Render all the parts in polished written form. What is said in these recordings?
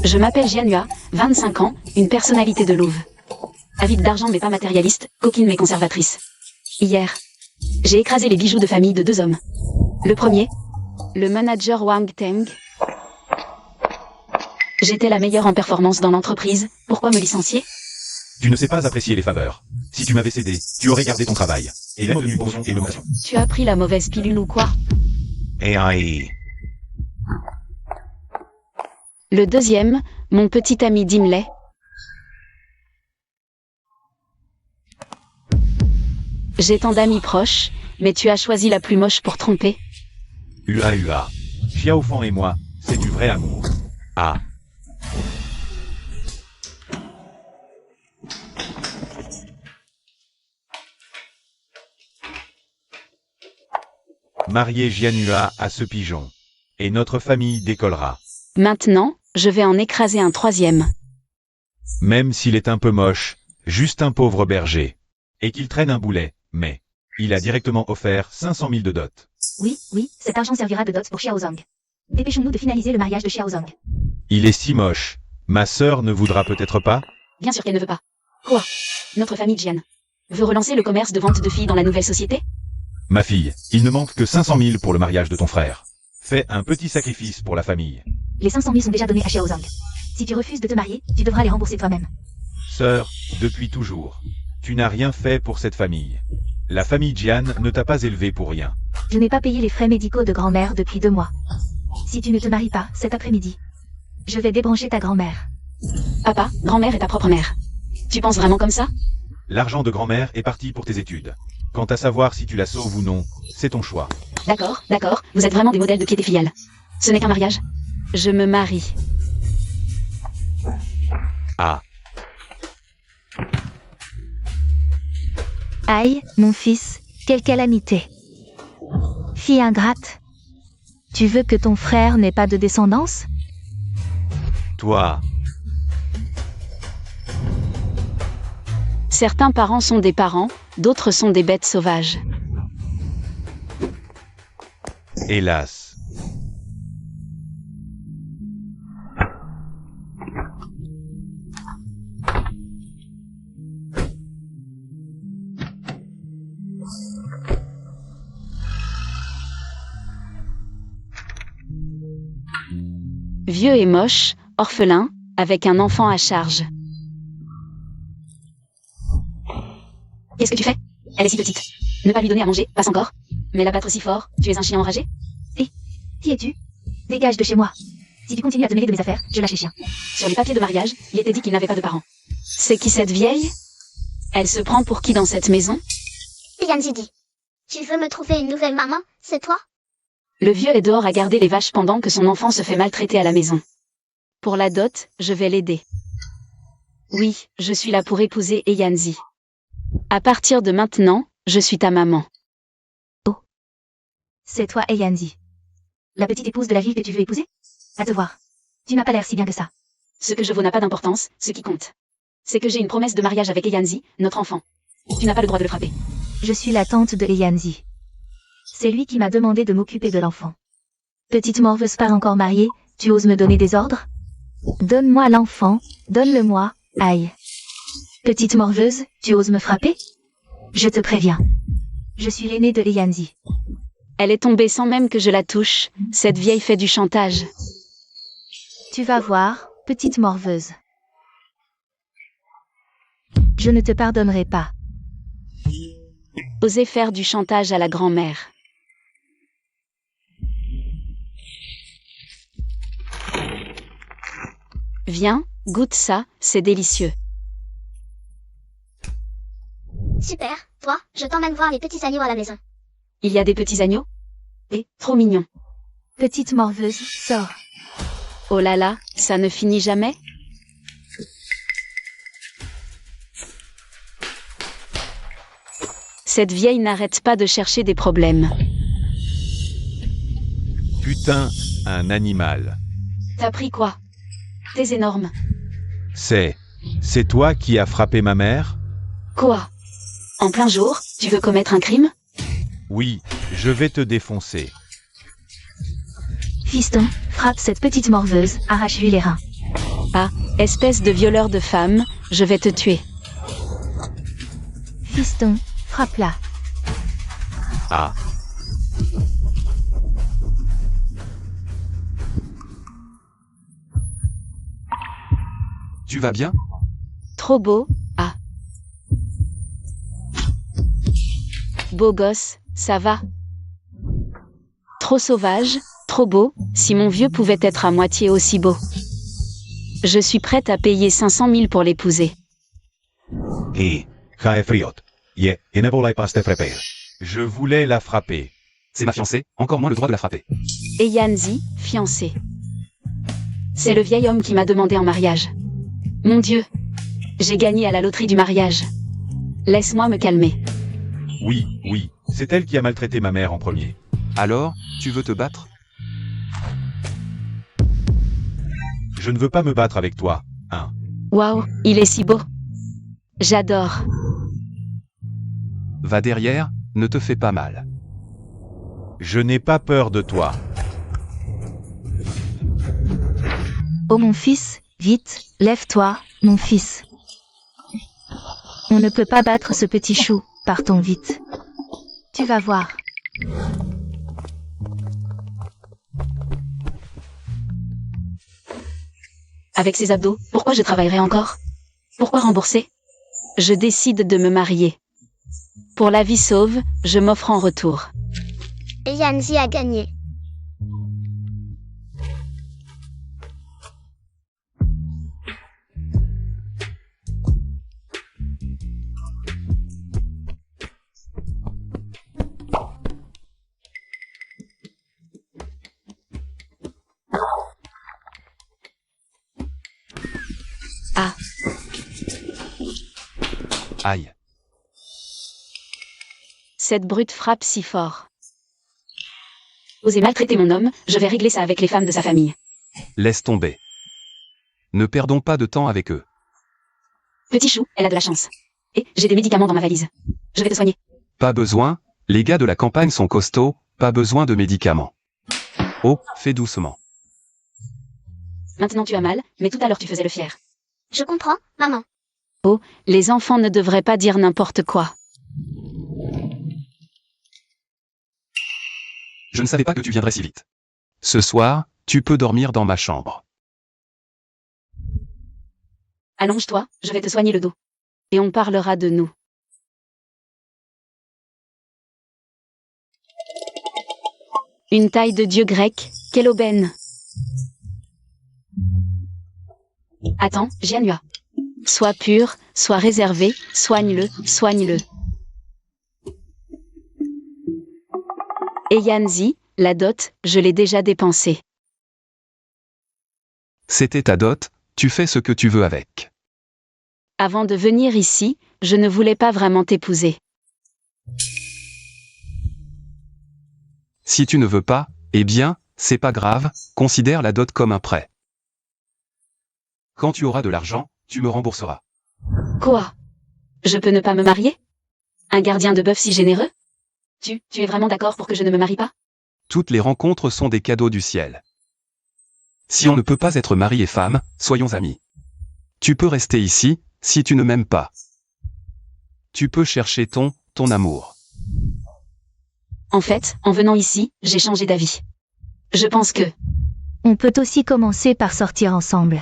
Je m'appelle Jianhua, 25 ans, une personnalité de Louvre. Avide d'argent mais pas matérialiste, coquine mais conservatrice. Hier, j'ai écrasé les bijoux de famille de 2 hommes. Le premier, le manager Wang Teng. J'étais la meilleure en performance dans l'entreprise, pourquoi me licencier? Tu ne sais pas apprécier les faveurs. Si tu m'avais cédé, tu aurais gardé ton travail. Et même obtenu promotion et l'augmentation. Tu as pris la mauvaise pilule ou quoi? AI. Le deuxième, mon petit ami Dimley. J'ai tant d'amis proches, mais tu as choisi la plus moche pour tromper. Ua. Xiaofang et moi, c'est du vrai amour. Ah. Marier Jianhua à ce pigeon. Et notre famille décollera. Maintenant, je vais en écraser un troisième. Même s'il est un peu moche, juste un pauvre berger. Et qu'il traîne un boulet, mais il a directement offert 500 000 de dot. Oui, cet argent servira de dot pour Xiaozong. Dépêchons-nous de finaliser le mariage de Xiaozong. Il est si moche. Ma sœur ne voudra peut-être pas? Bien sûr qu'elle ne veut pas. Quoi? Notre famille Jian veut relancer le commerce de vente de filles dans la nouvelle société? Ma fille, il ne manque que 500 000 pour le mariage de ton frère. Fais un petit sacrifice pour la famille. Les 500 000 sont déjà donnés à Xiaozong. Si tu refuses de te marier, tu devras les rembourser toi-même. Sœur, depuis toujours, tu n'as rien fait pour cette famille. La famille Jian ne t'a pas élevé pour rien. Je n'ai pas payé les frais médicaux de grand-mère depuis 2 mois. Si tu ne te maries pas cet après-midi, je vais débrancher ta grand-mère. Papa, grand-mère est ta propre mère. Tu penses vraiment comme ça? L'argent de grand-mère est parti pour tes études. Quant à savoir si tu la sauves ou non, c'est ton choix. D'accord, vous êtes vraiment des modèles de piété filiale. Ce n'est qu'un mariage. Je me marie. Ah. Aïe, mon fils, quelle calamité. Fille ingrate. Tu veux que ton frère n'ait pas de descendance? Toi. Certains parents sont des parents, d'autres sont des bêtes sauvages. Hélas. Vieux et moche, orphelin, avec un enfant à charge. Qu'est-ce que tu fais? Elle est si petite. Ne pas lui donner à manger, passe encore. Mais la battre si fort, tu es un chien enragé? Qui es-tu? Dégage de chez moi. Si tu continues à te mêler de mes affaires, je lâche les chiens. Sur les papiers de mariage, il était dit qu'il n'avait pas de parents. C'est qui cette vieille? Elle se prend pour qui dans cette maison? Yanzi dit. Tu veux me trouver une nouvelle maman, c'est toi? Le vieux est dehors à garder les vaches pendant que son enfant se fait maltraiter à la maison. Pour la dot, je vais l'aider. Oui, je suis là pour épouser Eyanzi. À partir de maintenant, je suis ta maman. Oh. C'est toi, Eyanzi. La petite épouse de la ville que tu veux épouser? À te voir. Tu n'as pas l'air si bien que ça. Ce que je vaux n'a pas d'importance, ce qui compte. C'est que j'ai une promesse de mariage avec Eyanzi, notre enfant. Tu n'as pas le droit de le frapper. Je suis la tante de Eyanzi. C'est lui qui m'a demandé de m'occuper de l'enfant. Petite morveuse pas encore mariée, tu oses me donner des ordres? Donne-moi l'enfant, donne-le-moi, aïe. Petite morveuse, tu oses me frapper? Je te préviens. Je suis l'aînée de Eyanzi. Elle est tombée sans même que je la touche, cette vieille fait du chantage. Tu vas voir, petite morveuse. Je ne te pardonnerai pas. Oser faire du chantage à la grand-mère. Viens, goûte ça, c'est délicieux. Super, toi, je t'emmène voir les petits agneaux à la maison. Il y a des petits agneaux? Trop mignons. Petite morveuse, sors. Oh là là, ça ne finit jamais? Cette vieille n'arrête pas de chercher des problèmes. Putain, un animal. T'as pris quoi? T'es énorme. C'est toi qui as frappé ma mère? Quoi? En plein jour, tu veux commettre un crime? Oui, je vais te défoncer. Fiston, frappe cette petite morveuse, arrache-lui les reins. Espèce de violeur de femmes, je vais te tuer. Fiston, frappe-la. Ah. Tu vas bien? Trop beau, ah. Beau gosse, ça va. Trop sauvage, trop beau, si mon vieux pouvait être à moitié aussi beau. Je suis prête à payer 500 000 pour l'épouser. Et, friot. Et ne voulais pas te frapper. Je voulais la frapper. C'est ma fiancée, encore moins le droit de la frapper. Et Yanzi, fiancé. C'est le vieil homme qui m'a demandé en mariage. Mon Dieu. J'ai gagné à la loterie du mariage. Laisse-moi me calmer. Oui, c'est elle qui a maltraité ma mère en premier. Alors, tu veux te battre? Je ne veux pas me battre avec toi, hein. Waouh, il est si beau. J'adore. Va derrière, ne te fais pas mal. Je n'ai pas peur de toi. Oh mon fils, vite, lève-toi, mon fils. On ne peut pas battre ce petit chou, partons vite. Tu vas voir. Avec ces abdos, pourquoi je travaillerai encore? Pourquoi rembourser? Je décide de me marier. Pour la vie sauve, je m'offre en retour. Et Yanzi a gagné. Ah, Aïe. cette brute frappe si fort. Osez maltraiter mon homme, je vais régler ça avec les femmes de sa famille. Laisse tomber. Ne perdons pas de temps avec eux. Petit chou, elle a de la chance. Et j'ai des médicaments dans ma valise. Je vais te soigner. Pas besoin, les gars de la campagne sont costauds, pas besoin de médicaments. Oh, fais doucement. Maintenant tu as mal, mais tout à l'heure tu faisais le fier. Je comprends, maman. Les enfants ne devraient pas dire n'importe quoi. Je ne savais pas que tu viendrais si vite. Ce soir, tu peux dormir dans ma chambre. Allonge-toi, je vais te soigner le dos. Et on parlera de nous. Une taille de dieu grec, quelle aubaine. Attends, Gianua. Sois pur, sois réservé, soigne-le, soigne-le. Et Yanzi, la dot, je l'ai déjà dépensée. C'était ta dot, tu fais ce que tu veux avec. Avant de venir ici, je ne voulais pas vraiment t'épouser. Si tu ne veux pas, eh bien, c'est pas grave, considère la dot comme un prêt. Quand tu auras de l'argent, tu me rembourseras. Quoi? Je peux ne pas me marier? Un gardien de bœuf si généreux? Tu es vraiment d'accord pour que je ne me marie pas? Toutes les rencontres sont des cadeaux du ciel. Si on ne peut pas être mari et femme, soyons amis. Tu peux rester ici, si tu ne m'aimes pas. Tu peux chercher ton amour. En fait, en venant ici, j'ai changé d'avis. Je pense que... On peut aussi commencer par sortir ensemble.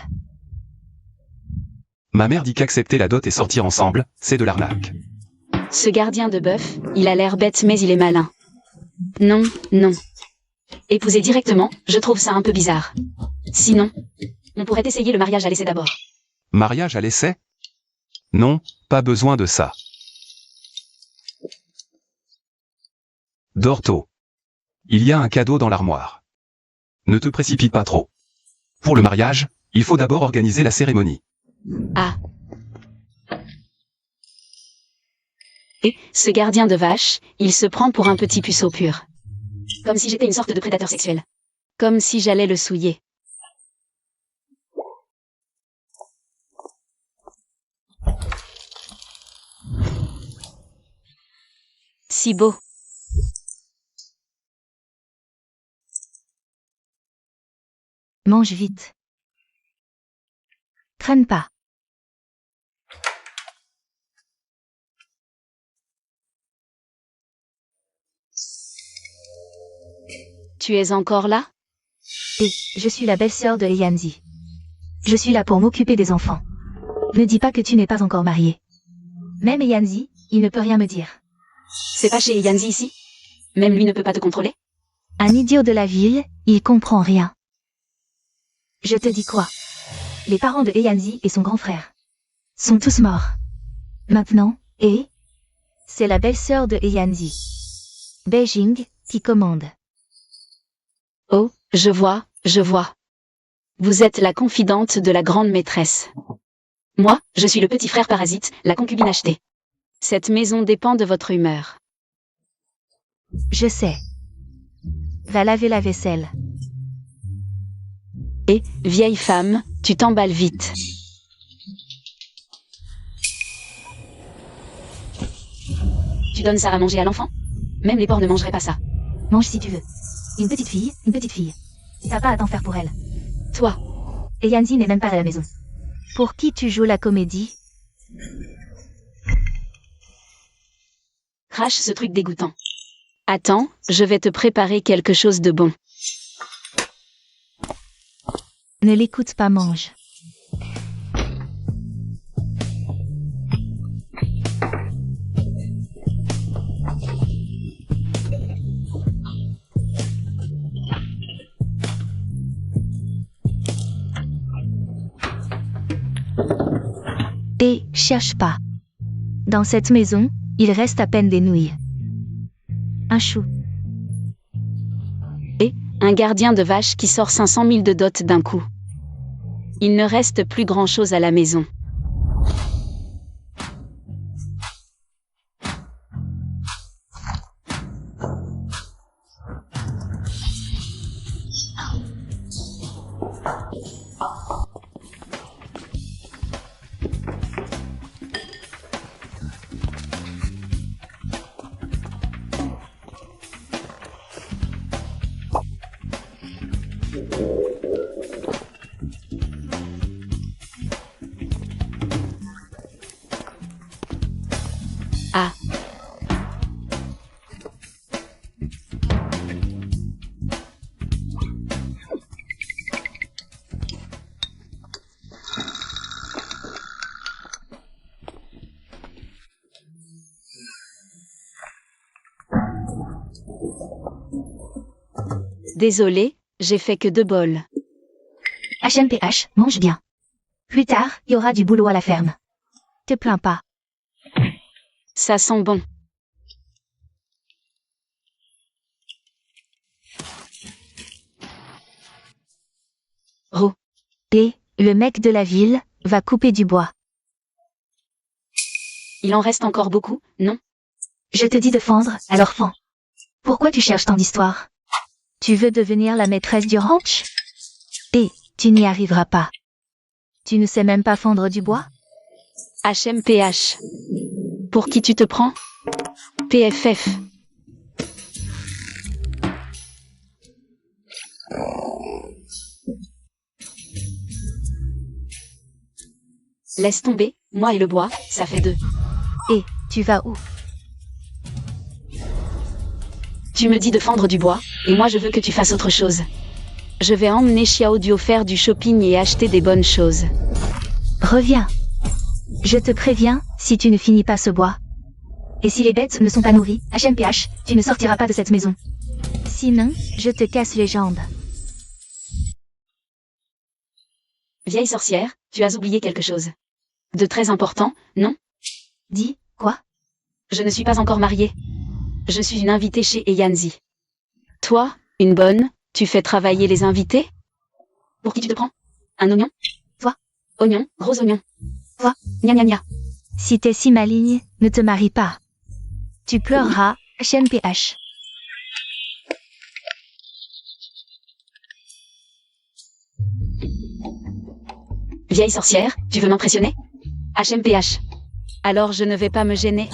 Ma mère dit qu'accepter la dot et sortir ensemble, c'est de l'arnaque. Ce gardien de bœuf, il a l'air bête mais il est malin. Non, non. Épouser directement, je trouve ça un peu bizarre. Sinon, on pourrait essayer le mariage à l'essai d'abord. Mariage à l'essai? Non, pas besoin de ça. Dors tôt. Il y a un cadeau dans l'armoire. Ne te précipite pas trop. Pour le mariage, il faut d'abord organiser la cérémonie. Ah. Et, ce gardien de vache, il se prend pour un petit puceau pur. Comme si j'étais une sorte de prédateur sexuel. Comme si j'allais le souiller. Si beau. Mange vite. traîne pas. Tu es encore là? Et, je suis la belle-sœur de Eyanzi. Je suis là pour m'occuper des enfants. Ne dis pas que tu n'es pas encore marié. Même Eyanzi, il ne peut rien me dire. C'est pas chez Eyanzi ici? Même lui ne peut pas te contrôler? Un idiot de la ville, il comprend rien. Je te dis quoi? Les parents de Eyanzi et son grand frère sont tous morts. Maintenant, c'est la belle-sœur de Eyanzi, Beijing, qui commande. Oh, je vois, je vois. Vous êtes la confidente de la grande maîtresse. Moi, je suis le petit frère parasite, la concubine achetée. Cette maison dépend de votre humeur. Je sais. Va laver la vaisselle. Et, vieille femme, tu t'emballes vite. Tu donnes ça à manger à l'enfant? Même les porcs ne mangeraient pas ça. Mange si tu veux. Une petite fille, une petite fille. T'as pas à t'en faire pour elle. Toi, Eyanzi n'est même pas à la maison. Pour qui tu joues la comédie? crache ce truc dégoûtant. Attends, je vais te préparer quelque chose de bon. Ne l'écoute pas, mange. Et cherche pas. Dans cette maison, il reste à peine des nouilles. Un chou. Et, un gardien de vache qui sort 500 000 de dot d'un coup. Il ne reste plus grand-chose à la maison. Ah. Désolé, j'ai fait que 2 bols. HMPH, mange bien. Plus tard, il y aura du boulot à la ferme. Te plains pas. Ça sent bon. Oh. Et, le mec de la ville, va couper du bois. Il en reste encore beaucoup, non? Je te dis de fendre, alors fends. Pourquoi tu cherches tant d'histoire? Tu veux devenir la maîtresse du ranch? Et, tu n'y arriveras pas. Tu ne sais même pas fendre du bois? HMPH. Pour qui tu te prends? PFF. Laisse tomber, moi et le bois, ça fait 2. Et, tu vas où? Tu me dis de fendre du bois, et moi je veux que tu fasses autre chose. Je vais emmener Xiaoduo faire du shopping et acheter des bonnes choses. Reviens. Je te préviens, si tu ne finis pas ce bois. Et si les bêtes ne sont pas nourries, HMPH, tu ne sortiras pas de cette maison. Sinon, je te casse les jambes. Vieille sorcière, tu as oublié quelque chose. De très important, non? Dis, quoi? Je ne suis pas encore mariée. Je suis une invitée chez Eyanzi. Toi, une bonne, tu fais travailler les invités? Pour qui tu te prends? Un oignon? Toi? Oignon, gros oignon. Toi? Gna gna gna. Si t'es si maligne, ne te marie pas. Tu pleureras, HMPH. Vieille sorcière, tu veux m'impressionner? HMPH. Alors je ne vais pas me gêner.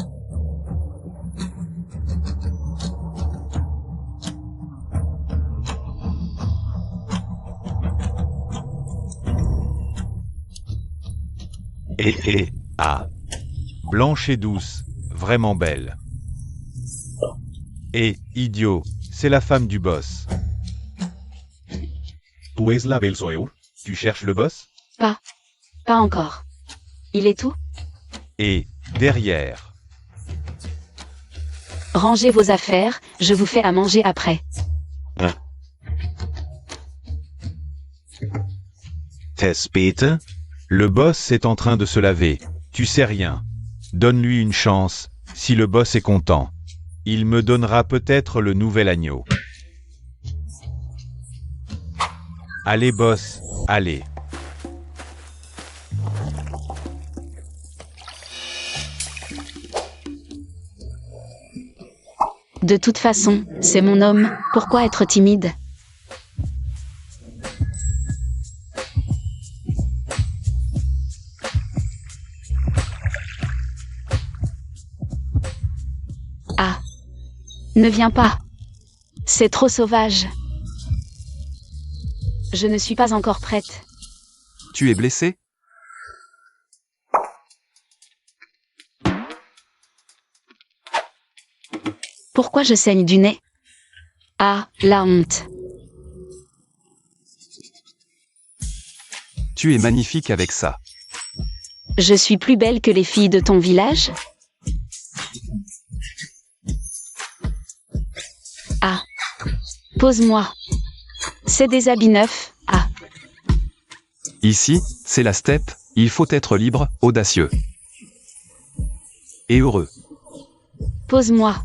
Ah. Blanche et douce, vraiment belle. Idiot, c'est la femme du boss. Où est la belle soeur? Tu cherches le boss? Pas encore. Il est où? Derrière. Rangez vos affaires, je vous fais à manger après. Tespete? Le boss est en train de se laver. Tu sais rien. Donne-lui une chance. Si le boss est content, il me donnera peut-être le nouvel agneau. Allez boss, allez. De toute façon, c'est mon homme, pourquoi être timide? Ah. Ne viens pas. C'est trop sauvage. Je ne suis pas encore prête. Tu es blessé? Pourquoi je saigne du nez? Ah, la honte. Tu es magnifique avec ça. Je suis plus belle que les filles de ton village? Ah. Pose-moi. C'est des habits neufs, ah. Ici, c'est la steppe, il faut être libre, audacieux. Et heureux. Pose-moi.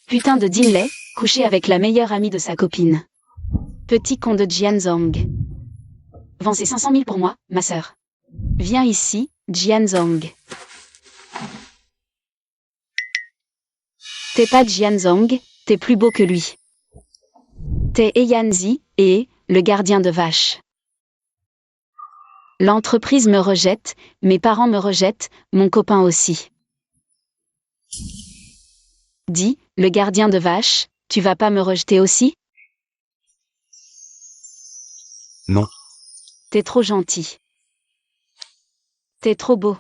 Putain de Dinley, couché avec la meilleure amie de sa copine. Petit con de Jianzong. Vends ces 500 000 pour moi, ma sœur. Viens ici, Jianzong. T'es pas Jianzong, t'es plus beau que lui. T'es Yanzi, et le gardien de vache. L'entreprise me rejette, mes parents me rejettent, mon copain aussi. Dis, le gardien de vache, tu vas pas me rejeter aussi? Non. T'es trop gentil. T'es trop beau.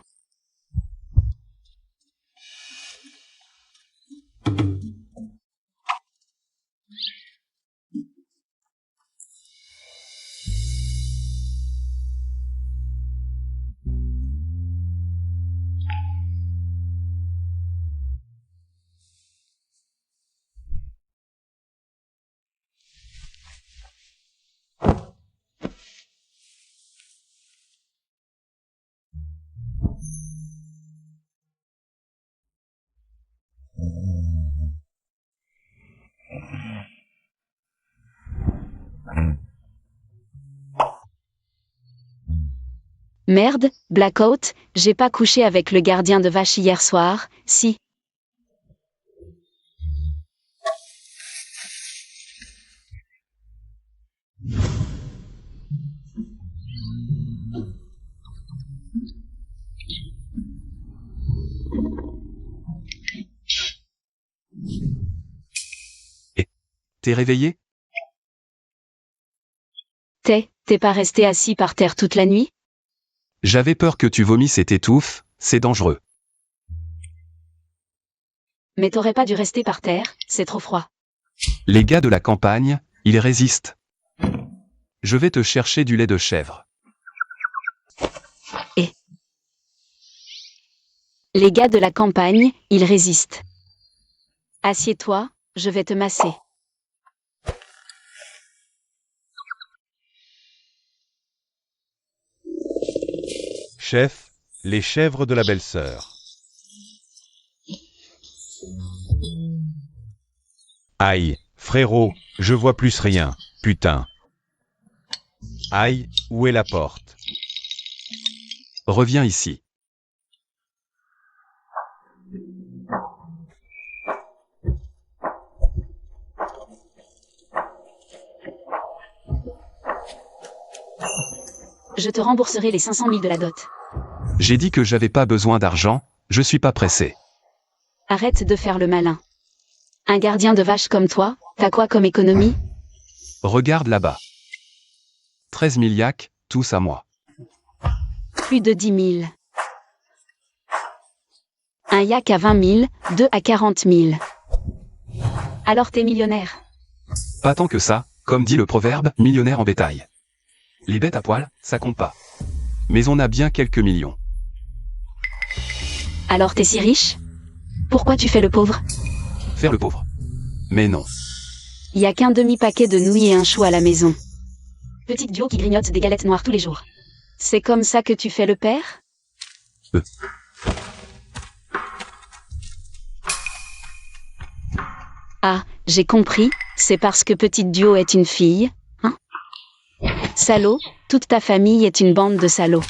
Merde, Blackout, j'ai pas couché avec le gardien de vache hier soir, si. T'es réveillé? T'es pas resté assis par terre toute la nuit? J'avais peur que tu vomisses et t'étouffes, c'est dangereux. Mais t'aurais pas dû rester par terre, c'est trop froid. Les gars de la campagne, ils résistent. Je vais te chercher du lait de chèvre. Les gars de la campagne, ils résistent. Assieds-toi, je vais te masser. Chef, les chèvres de la belle-sœur. Aïe, frérot, je vois plus rien, putain. Aïe, où est la porte? Reviens ici. Je te rembourserai les 500 000 de la dot. J'ai dit que j'avais pas besoin d'argent, je suis pas pressé. Arrête de faire le malin. Un gardien de vache comme toi, t'as quoi comme économie? Regarde là-bas. 13 000 yaks, tous à moi. Plus de 10 000. Un yak à 20 000, 2 à 40 000. Alors t'es millionnaire. Pas tant que ça, comme dit le proverbe, millionnaire en bétail. Les bêtes à poil, ça compte pas. Mais on a bien quelques millions. Alors t'es si riche? Pourquoi tu fais le pauvre? Faire le pauvre. Mais non. Y a qu'un demi-paquet de nouilles et un chou à la maison. Petite duo qui grignote des galettes noires tous les jours. C'est comme ça que tu fais le père? Ah, j'ai compris, c'est parce que Petite Duo est une fille, hein? Salaud, toute ta famille est une bande de salauds.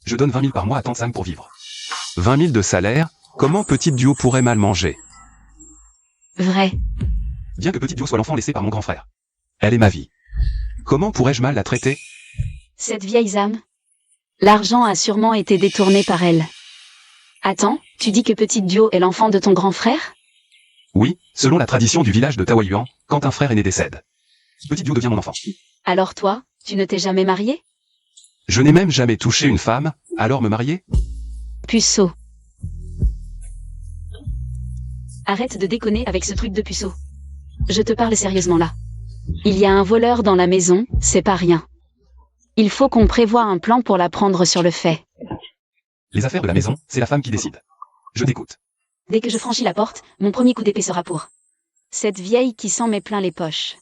Je donne 20 000 par mois à tante Sam pour vivre. 20 000 de salaire, comment Petite Duo pourrait mal manger? Vrai. Bien que Petite Duo soit l'enfant laissé par mon grand frère. Elle est ma vie. Comment pourrais-je mal la traiter? Cette vieille âme. L'argent a sûrement été détourné par elle. Attends, tu dis que Petite Duo est l'enfant de ton grand frère? Oui, selon la tradition du village de Taoyuan, quand un frère aîné décède. Petite Duo devient mon enfant. Alors toi, tu ne t'es jamais marié? Je n'ai même jamais touché une femme, alors me marier? Puceau. Arrête de déconner avec ce truc de puceau. Je te parle sérieusement là. Il y a un voleur dans la maison, c'est pas rien. Il faut qu'on prévoie un plan pour la prendre sur le fait. Les affaires de la maison, c'est la femme qui décide. Je t'écoute. Dès que je franchis la porte, mon premier coup d'épée sera pour cette vieille qui s'en met plein les poches.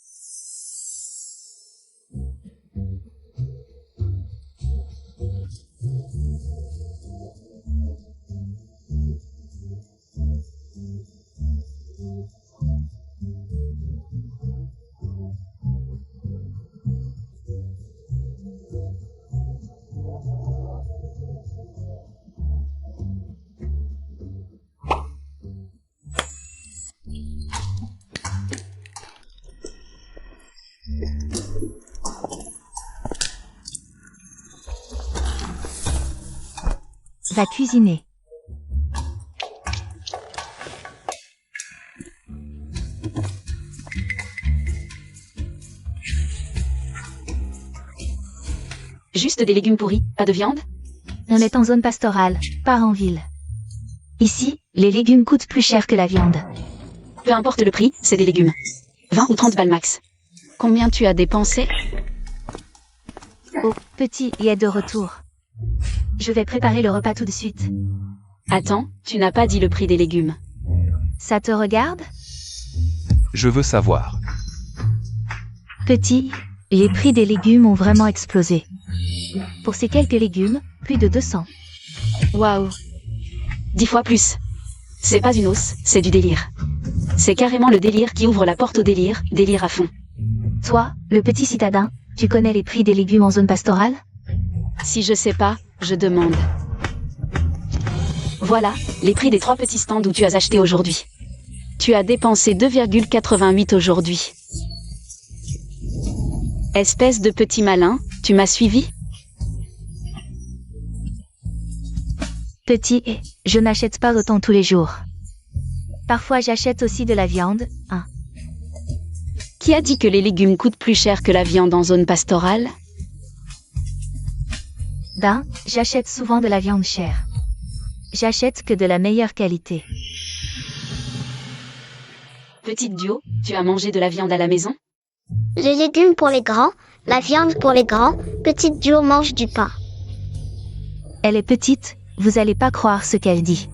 Va cuisiner. Juste des légumes pourris, pas de viande? On est en zone pastorale, pas en ville. Ici, les légumes coûtent plus cher que la viande. Peu importe le prix, c'est des légumes. 20 ou 30 balles max. Combien tu as dépensé? Oh, petit y est de retour. Je vais préparer le repas tout de suite. Attends, tu n'as pas dit le prix des légumes. Ça te regarde? Je veux savoir. Petit, les prix des légumes ont vraiment explosé. Pour ces quelques légumes, plus de 200. Waouh. 10 fois plus. C'est pas une hausse, c'est du délire. C'est carrément le délire qui ouvre la porte au délire, délire à fond. Toi, le petit citadin, tu connais les prix des légumes en zone pastorale? Si je sais pas, je demande. Voilà, les prix des 3 petits stands où tu as acheté aujourd'hui. Tu as dépensé 2,88 aujourd'hui. Espèce de petit malin, tu m'as suivi? Petit, je n'achète pas autant tous les jours. Parfois j'achète aussi de la viande, hein. Qui a dit que les légumes coûtent plus cher que la viande en zone pastorale? Ben, j'achète souvent de la viande chère. J'achète que de la meilleure qualité. Petite Duo, tu as mangé de la viande à la maison? Les légumes pour les grands, la viande pour les grands, Petite Duo mange du pain. Elle est petite, vous allez pas croire ce qu'elle dit.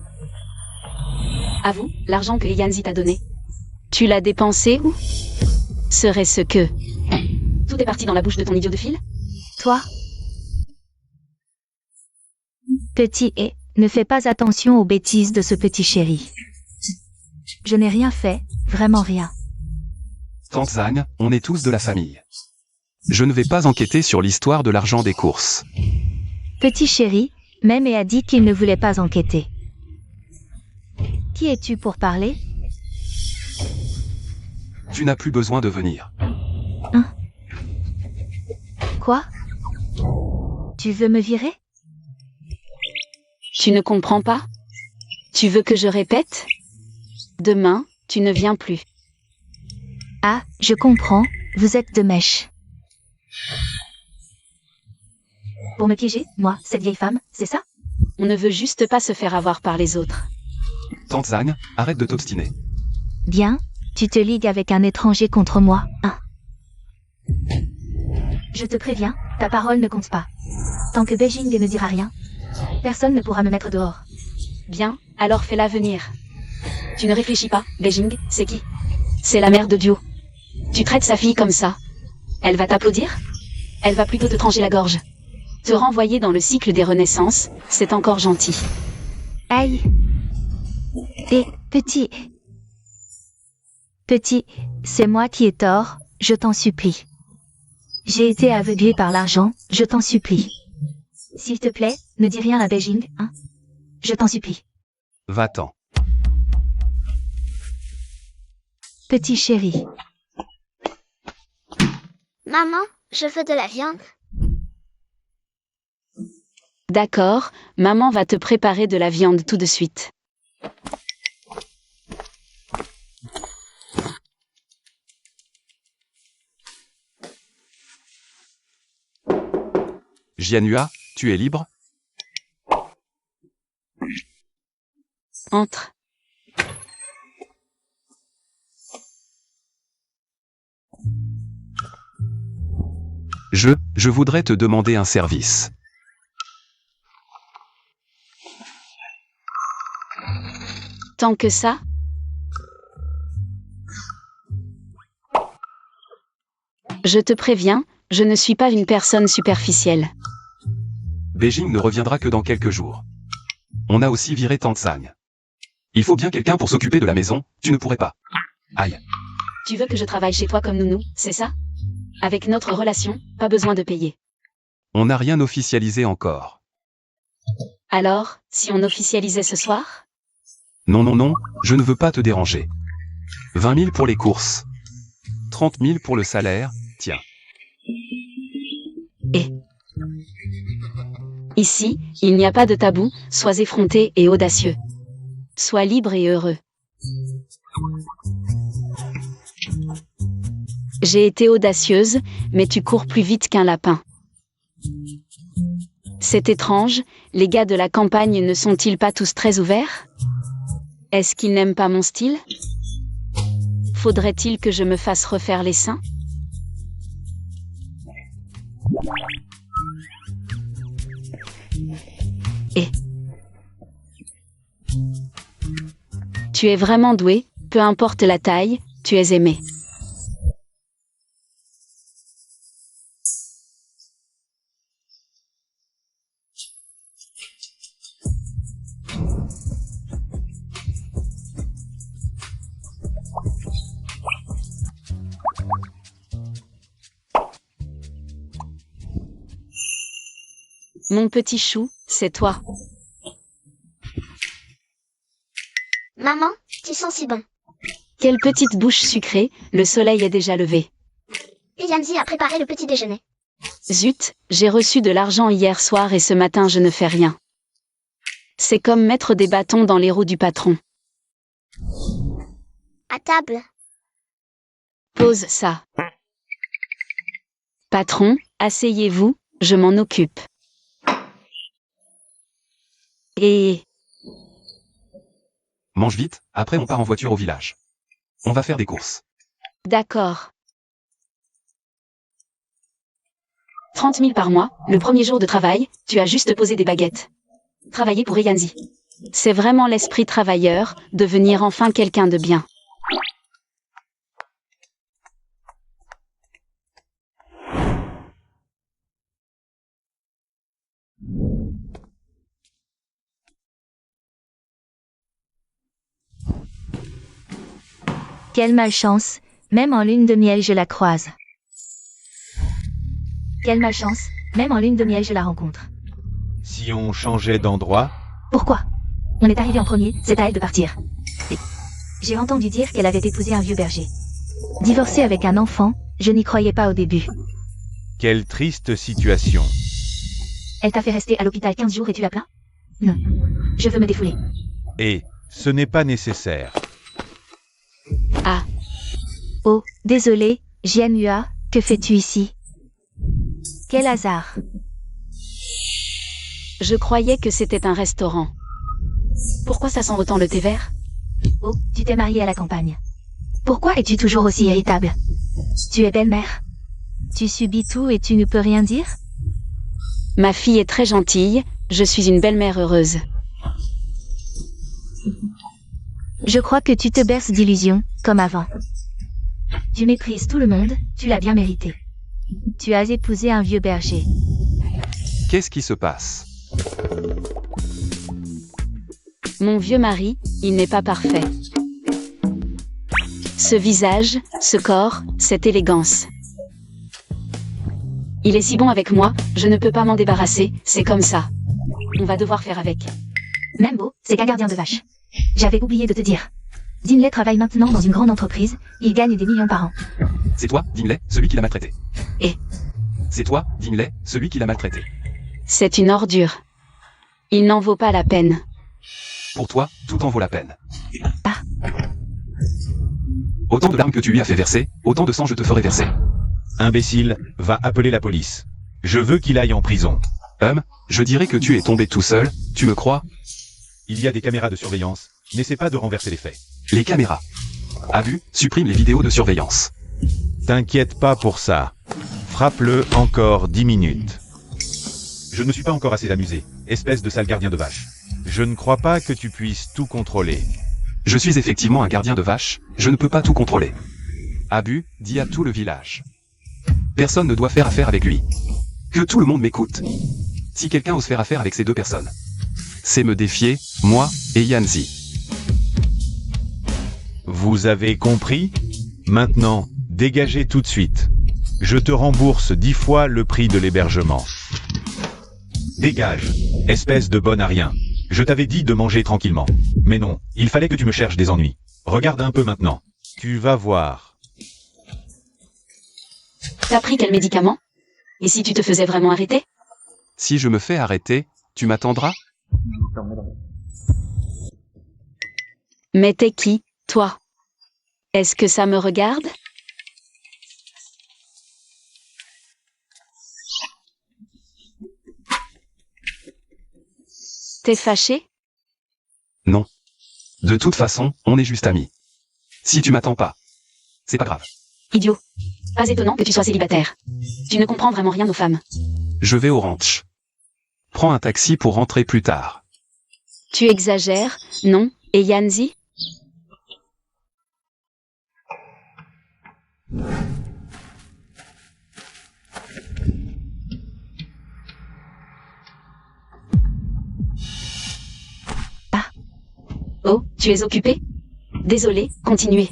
Avoue, l'argent que Yanzi t'a donné. Tu l'as dépensé où? Serait-ce que... Tout est parti dans la bouche de ton idiot de fil? Toi? Petit et, ne fais pas attention aux bêtises de ce petit chéri. Je n'ai rien fait, vraiment rien. Tante Zhang, on est tous de la famille. Je ne vais pas enquêter sur l'histoire de l'argent des courses. Petit chéri, même et a dit qu'il ne voulait pas enquêter. Qui es-tu pour parler? Tu n'as plus besoin de venir. Quoi? Tu veux me virer? Tu ne comprends pas? Tu veux que je répète? Demain, tu ne viens plus. Ah, je comprends, vous êtes de mèche. Pour me piéger, moi, cette vieille femme, c'est ça? On ne veut juste pas se faire avoir par les autres. Tante Zhang, arrête de t'obstiner. Bien, tu te ligues avec un étranger contre moi, hein? Je te préviens, ta parole ne compte pas. Tant que Beijing ne me dira rien, personne ne pourra me mettre dehors. Bien, alors fais-la venir. Tu ne réfléchis pas, Beijing, c'est qui? C'est la mère de Dio. Tu traites sa fille comme ça. Elle va t'applaudir? Elle va plutôt te trancher la gorge. Te renvoyer dans le cycle des renaissances, c'est encore gentil. Aïe! Et, petit... Petit, c'est moi qui ai tort, je t'en supplie. J'ai été aveuglé par l'argent, je t'en supplie. S'il te plaît, ne dis rien à Beijing, hein? Je t'en supplie. Va-t'en. Petit chéri. Maman, je veux de la viande. D'accord, maman va te préparer de la viande tout de suite. Jianhua, tu es libre? Entre. Je voudrais te demander un service. Tant que ça? Je te préviens, je ne suis pas une personne superficielle. Beijing ne reviendra que dans quelques jours. On a aussi viré Tante Zhang. Il faut bien quelqu'un pour s'occuper de la maison, tu ne pourrais pas. Aïe. Tu veux que je travaille chez toi comme nounou, c'est ça? Avec notre relation, pas besoin de payer. On n'a rien officialisé encore. Alors, si on officialisait ce soir? Non, non, non, je ne veux pas te déranger. 20 000 pour les courses. 30 000 pour le salaire, tiens. Et ici, il n'y a pas de tabou, sois effronté et audacieux. Sois libre et heureux. J'ai été audacieuse, mais tu cours plus vite qu'un lapin. C'est étrange, les gars de la campagne ne sont-ils pas tous très ouverts? Est-ce qu'ils n'aiment pas mon style? Faudrait-il que je me fasse refaire les seins? Et tu es vraiment doué, peu importe la taille, tu es aimé. Mon petit chou, c'est toi. Maman, tu sens si bon. Quelle petite bouche sucrée, le soleil est déjà levé. Et Yanzi a préparé le petit déjeuner. Zut, j'ai reçu de l'argent hier soir et ce matin je ne fais rien. C'est comme mettre des bâtons dans les roues du patron. À table. Pose ça. Patron, asseyez-vous, je m'en occupe. Et... Mange vite, après on part en voiture au village. On va faire des courses. D'accord. 30 000 par mois, le premier jour de travail, tu as juste posé des baguettes. Travailler pour Eyanzi. C'est vraiment l'esprit travailleur, devenir enfin quelqu'un de bien. Quelle malchance, même en lune de miel je la croise. Quelle malchance, même en lune de miel je la rencontre. Si on changeait d'endroit, Pourquoi? On est arrivé en premier, c'est à elle de partir. Et j'ai entendu dire qu'elle avait épousé un vieux berger. Divorcée avec un enfant, je n'y croyais pas au début. quelle triste situation. Elle t'a fait rester à l'hôpital 15 jours et tu l'as plaint? Non. Je veux me défouler. Et ce n'est pas nécessaire. Ah, Oh, désolé, Jianhua, que fais-tu ici? Quel hasard. je croyais que c'était un restaurant. Pourquoi ça sent autant le thé vert? Oh, tu t'es mariée à la campagne. Pourquoi es-tu toujours aussi irritable? Tu es belle-mère. Tu subis tout et tu ne peux rien dire? Ma fille est très gentille, je suis une belle-mère heureuse. Je crois que tu te berces d'illusions, comme avant. Tu méprises tout le monde, tu l'as bien mérité. Tu as épousé un vieux berger. Qu'est-ce qui se passe? Mon vieux mari, il n'est pas parfait. Ce visage, ce corps, cette élégance. Il est si bon avec moi, je ne peux pas m'en débarrasser, c'est comme ça. On va devoir faire avec. Membo, c'est qu'un gardien de vache. J'avais oublié de te dire. Dinley travaille maintenant dans une grande entreprise, il gagne des millions par an. C'est toi, Dinley, celui qui l'a maltraité. Et C'est toi, Dinley, celui qui l'a maltraité. c'est une ordure. Il n'en vaut pas la peine. Pour toi, tout en vaut la peine. Ah. Autant de larmes que tu lui as fait verser, autant de sang je te ferai verser. Imbécile, va appeler la police. Je veux qu'il aille en prison. Je dirais que tu es tombé tout seul, tu me crois? Il y a des caméras de surveillance. N'essaie pas de renverser les faits. Les caméras. Abus, supprime les vidéos de surveillance. T'inquiète pas pour ça. Frappe-le encore 10 minutes. Je ne me suis pas encore assez amusé, espèce de sale gardien de vache. Je ne crois pas que tu puisses tout contrôler. Je suis effectivement un gardien de vache, je ne peux pas tout contrôler. Abus, dis à tout le village. Personne ne doit faire affaire avec lui. Que tout le monde m'écoute. Si quelqu'un ose faire affaire avec ces deux personnes, c'est me défier, moi et Yanzi. Vous avez compris? Maintenant, dégagez tout de suite. Je te rembourse 10 fois le prix de l'hébergement. Dégage, espèce de bonne à rien. Je t'avais dit de manger tranquillement. Mais non, il fallait que tu me cherches des ennuis. Regarde un peu maintenant. Tu vas voir. T'as pris quel médicament? Et si tu te faisais vraiment arrêter? Si je me fais arrêter, tu m'attendras? Mais t'es qui, toi? Est-ce que ça me regarde? T'es fâché? Non. De toute façon, on est juste amis. Si tu m'attends pas, c'est pas grave. Idiot. Pas étonnant que tu sois célibataire. Tu ne comprends vraiment rien aux femmes. Je vais au ranch. Prends un taxi pour rentrer plus tard. Tu exagères, non? Et Yanzi? Oh, tu es occupé? Désolé, continuez.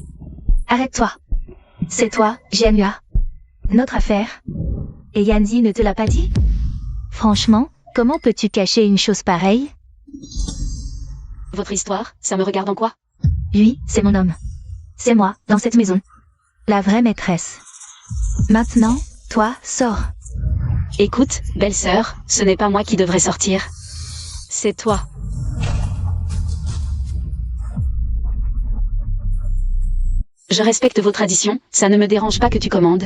Arrête-toi. C'est toi, Jianhua. Notre affaire. Et Yanzi ne te l'a pas dit? Franchement, comment peux-tu cacher une chose pareille? Votre histoire, ça me regarde en quoi? Lui, c'est mon homme. C'est moi, dans cette maison. La vraie maîtresse. Maintenant, toi, sors. Écoute, belle-sœur, ce n'est pas moi qui devrais sortir. C'est toi. Je respecte vos traditions, ça ne me dérange pas que tu commandes.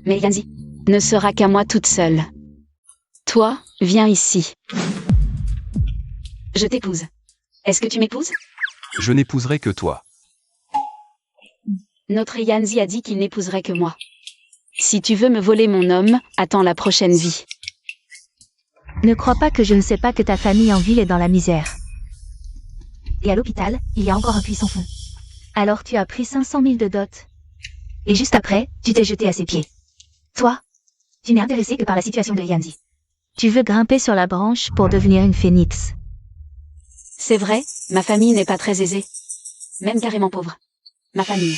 Mais Yanzi ne sera qu'à moi toute seule. Toi, viens ici. Je t'épouse. Est-ce que tu m'épouses? Je n'épouserai que toi. Notre Yanzi a dit qu'il n'épouserait que moi. Si tu veux me voler mon homme, attends la prochaine vie. Ne crois pas que je ne sais pas que ta famille en ville est dans la misère. Et à l'hôpital, il y a encore un puits sans fond. Alors tu as pris 500 000 de dot. Et juste après, tu t'es jeté à ses pieds. Toi, tu n'es intéressé que par la situation de Yanzi. Tu veux grimper sur la branche pour devenir une phénix. C'est vrai, ma famille n'est pas très aisée. Même carrément pauvre. Ma famille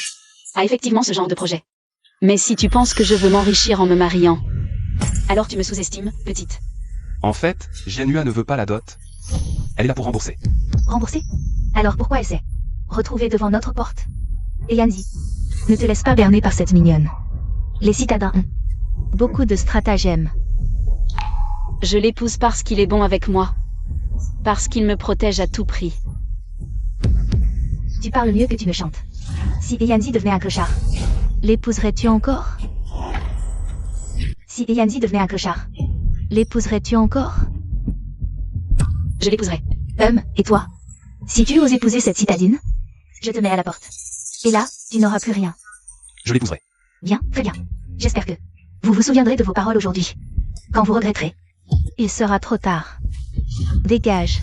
a effectivement ce genre de projet. Mais si tu penses que je veux m'enrichir en me mariant, alors tu me sous-estimes, petite. En fait, Jianhua ne veut pas la dot. Elle est là pour rembourser. Rembourser? Alors pourquoi elle s'est retrouvée devant notre porte? Et Yanzi, ne te laisse pas berner par cette mignonne. Les citadins ont beaucoup de stratagèmes. Je l'épouse parce qu'il est bon avec moi. Parce qu'il me protège à tout prix. Tu parles mieux que tu ne chantes. Si Yanzi devenait un clochard, l'épouserais-tu encore? Si Yanzi devenait un clochard, l'épouserais-tu encore? Je l'épouserai. Et toi? Si tu oses épouser cette citadine, je te mets à la porte. Et là, tu n'auras plus rien. Je l'épouserai. Bien, très bien. J'espère que vous vous souviendrez de vos paroles aujourd'hui. Quand vous regretterez, il sera trop tard. Dégage.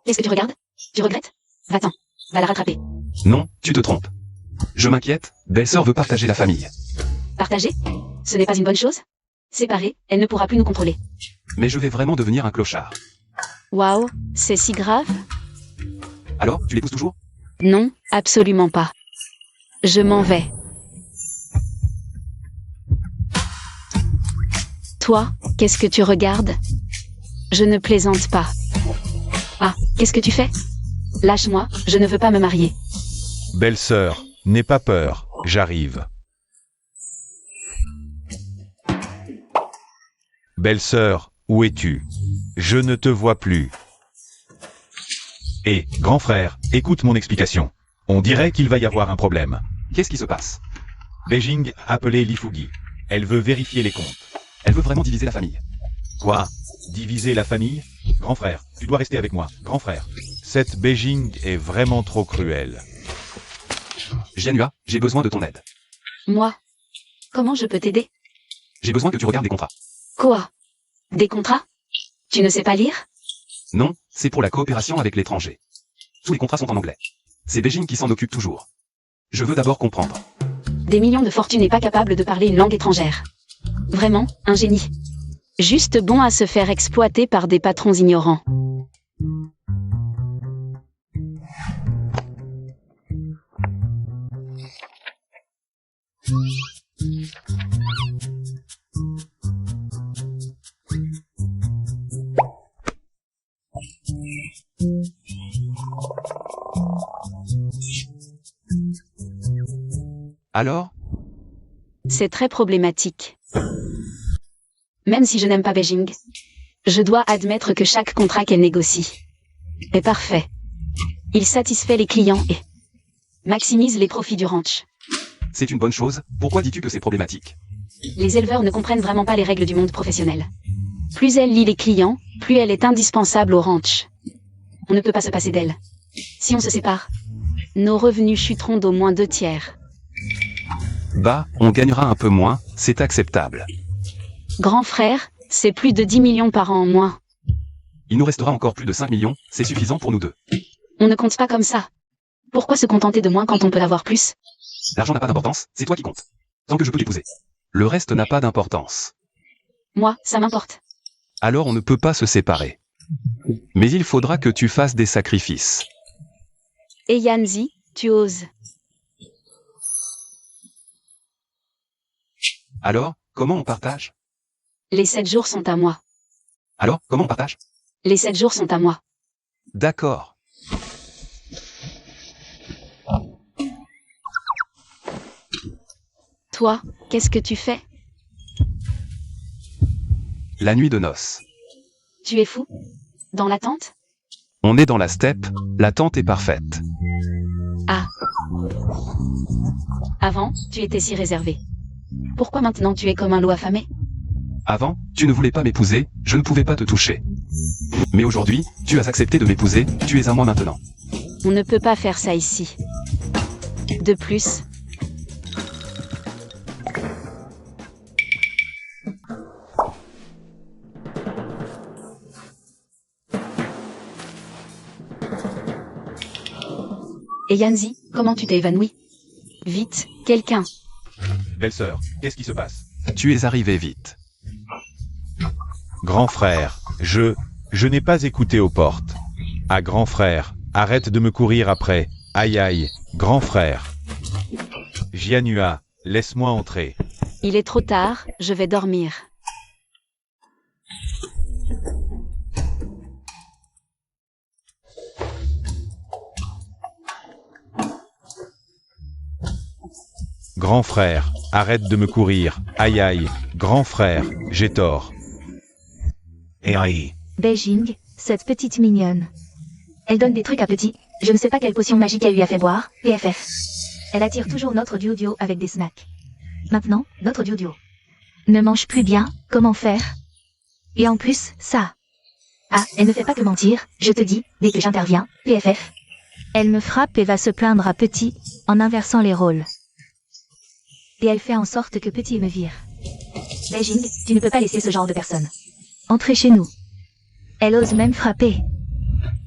Qu'est-ce que tu regardes? Tu regrettes? Va-t'en. Va la rattraper. Non, tu te trompes. Je m'inquiète, belle-sœur veut partager la famille. Partager? Ce n'est pas une bonne chose? Séparée, elle ne pourra plus nous contrôler. Mais je vais vraiment devenir un clochard. Waouh, c'est si grave? Alors, tu l'épouses toujours? Non, absolument pas. Je m'en vais. Toi, qu'est-ce que tu regardes? Je ne plaisante pas. Ah, qu'est-ce que tu fais? Lâche-moi, je ne veux pas me marier. Belle-sœur, n'aie pas peur, j'arrive. Belle-sœur, où es-tu? Je ne te vois plus. Et, grand frère, écoute mon explication. On dirait qu'il va y avoir un problème. Qu'est-ce qui se passe? Beijing a appelé Li Fugi. Elle veut vérifier les comptes. Elle veut vraiment diviser la famille. Quoi? Diviser la famille? Grand frère, tu dois rester avec moi, grand frère. Cette Beijing est vraiment trop cruelle. Jianhua, j'ai besoin de ton aide. Moi? Comment je peux t'aider? J'ai besoin que tu regardes des contrats. Quoi? Des contrats? Tu ne sais pas lire? Non, c'est pour la coopération avec l'étranger. Tous les contrats sont en anglais. C'est Beijing qui s'en occupe toujours. Je veux d'abord comprendre. Des millions de fortunes et pas capable de parler une langue étrangère. Vraiment, un génie. Juste bon à se faire exploiter par des patrons ignorants. Alors? C'est très problématique. Même si je n'aime pas Beijing, je dois admettre que chaque contrat qu'elle négocie est parfait. Il satisfait les clients et maximise les profits du ranch. C'est une bonne chose, pourquoi dis-tu que c'est problématique? Les éleveurs ne comprennent vraiment pas les règles du monde professionnel. Plus elle lie les clients, plus elle est indispensable au ranch. On ne peut pas se passer d'elle. Si on se sépare, nos revenus chuteront d'au moins 2/3. Bah, on gagnera un peu moins, c'est acceptable. Grand frère, c'est plus de 10 millions par an en moins. Il nous restera encore plus de 5 millions, c'est suffisant pour nous deux. On ne compte pas comme ça. Pourquoi se contenter de moins quand on peut avoir plus? L'argent n'a pas d'importance, c'est toi qui comptes. Tant que je peux t'épouser. Le reste n'a pas d'importance. Moi, ça m'importe. Alors on ne peut pas se séparer. Mais il faudra que tu fasses des sacrifices. Et Yanzi, tu oses. Alors, comment on partage? Les 7 jours sont à moi. Alors, comment on partage? Les 7 jours sont à moi. D'accord. Toi, qu'est-ce que tu fais? La nuit de noces. Tu es fou? Dans la tente? On est dans la steppe, la tente est parfaite. Ah. Avant, tu étais si réservé. Pourquoi maintenant tu es comme un loup affamé? Avant, tu ne voulais pas m'épouser, je ne pouvais pas te toucher. Mais aujourd'hui, tu as accepté de m'épouser, tu es à moi maintenant. On ne peut pas faire ça ici. De plus, Et Yanzi, comment tu t'es évanoui? Vite, quelqu'un. Belle-sœur, qu'est-ce qui se passe? Tu es arrivé vite. Grand frère, je n'ai pas écouté aux portes. Ah grand frère, arrête de me courir après. Aïe aïe, grand frère. Jianhua, laisse-moi entrer. Il est trop tard, je vais dormir. Grand frère, arrête de me courir. Aïe aïe, grand frère, j'ai tort. Et aïe. Beijing, cette petite mignonne. Elle donne des trucs à petit. Je ne sais pas quelle potion magique elle lui a fait boire. PFF. Elle attire toujours notre duo avec des snacks. Maintenant, notre duo ne mange plus bien. Comment faire? Et en plus, ça. Ah, elle ne fait pas que mentir. Je te dis, dès que j'interviens, PFF. Elle me frappe et va se plaindre à petit, en inversant les rôles. Et elle fait en sorte que petit me vire. Beijing, tu ne peux pas laisser ce genre de personne entrer chez nous. Elle ose même frapper.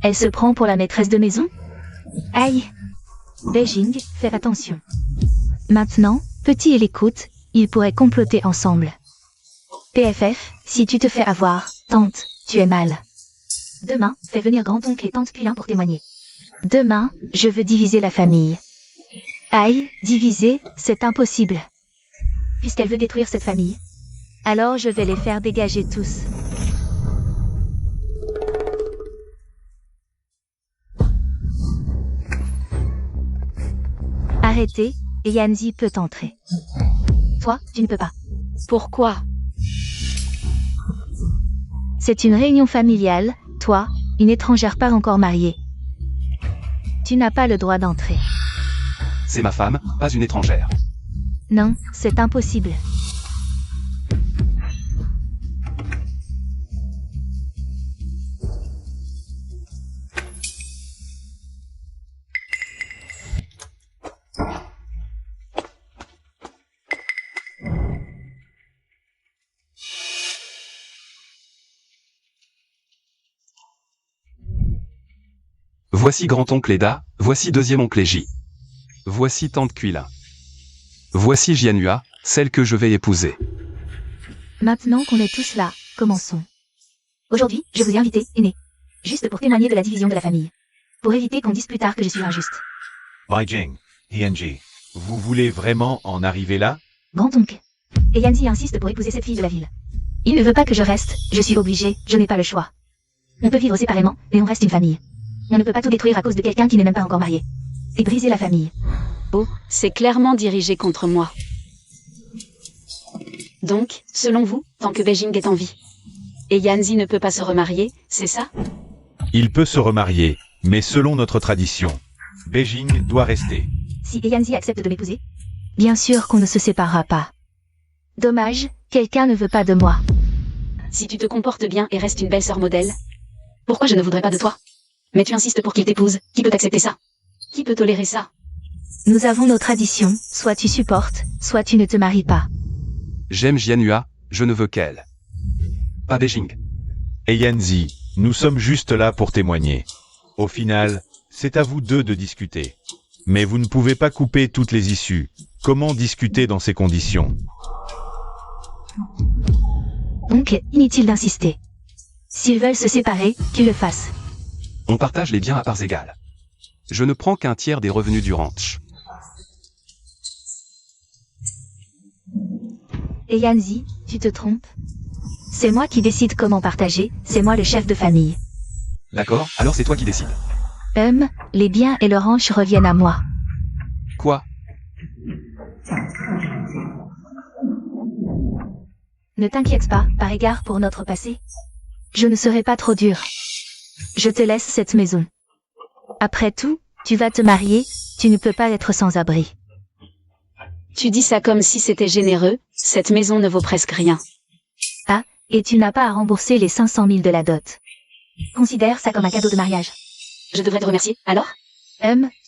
Elle se prend pour la maîtresse de maison? Aïe! Beijing, fais attention. Maintenant, petit et l'écoute, ils pourraient comploter ensemble. PFF, si tu te fais avoir, tante, tu es mal. Demain, fais venir grand-oncle et tante Pilin pour témoigner. Demain, je veux diviser la famille. Aïe, diviser, c'est impossible. Puisqu'elle veut détruire cette famille. Alors je vais les faire dégager tous. Arrêtez, et Yanzi peut entrer. Toi, tu ne peux pas. Pourquoi? C'est une réunion familiale, toi, une étrangère pas encore mariée. Tu n'as pas le droit d'entrer. C'est ma femme, pas une étrangère. Non, c'est impossible. Voici grand-oncle Eda, voici deuxième-oncle J. Voici tante Kuila. Voici Jianhua, celle que je vais épouser. Maintenant qu'on est tous là, commençons. Aujourd'hui, je vous ai invité, aîné. Juste pour témoigner de la division de la famille. Pour éviter qu'on dise plus tard que je suis injuste. Beijing, Yanji, vous voulez vraiment en arriver là? Grand-oncle. Et Yanzi insiste pour épouser cette fille de la ville. Il ne veut pas que je reste, je suis obligée, je n'ai pas le choix. On peut vivre séparément, mais on reste une famille. On ne peut pas tout détruire à cause de quelqu'un qui n'est même pas encore marié. Et briser la famille. Oh, c'est clairement dirigé contre moi. Donc, selon vous, tant que Beijing est en vie, et Yanzi ne peut pas se remarier, c'est ça? Il peut se remarier, mais selon notre tradition, Beijing doit rester. Si Yanzi accepte de m'épouser? Bien sûr qu'on ne se séparera pas. Dommage, quelqu'un ne veut pas de moi. Si tu te comportes bien et restes une belle sœur modèle, pourquoi je ne voudrais pas de toi? Mais tu insistes pour qu'il t'épouse, qui peut accepter ça? Qui peut tolérer ça? Nous avons nos traditions, soit tu supportes, soit tu ne te maries pas. J'aime Jianhua, je ne veux qu'elle. Pas Beijing. Et Yanzi, nous sommes juste là pour témoigner. Au final, c'est à vous deux de discuter. Mais vous ne pouvez pas couper toutes les issues. Comment discuter dans ces conditions? Donc, inutile d'insister. S'ils veulent se séparer, qu'ils le fassent. On partage les biens à parts égales. Je ne prends qu'un tiers des revenus du ranch. Et Yanzi, tu te trompes? C'est moi qui décide comment partager, c'est moi le chef de famille. D'accord, alors c'est toi qui décides. Les biens et le ranch reviennent à moi. Quoi? Ne t'inquiète pas, par égard pour notre passé. Je ne serai pas trop dur. Je te laisse cette maison. Après tout, tu vas te marier, tu ne peux pas être sans abri. Tu dis ça comme si c'était généreux, cette maison ne vaut presque rien. Ah, et tu n'as pas à rembourser les 500 000 de la dot. Considère ça comme un cadeau de mariage. Je devrais te remercier, alors?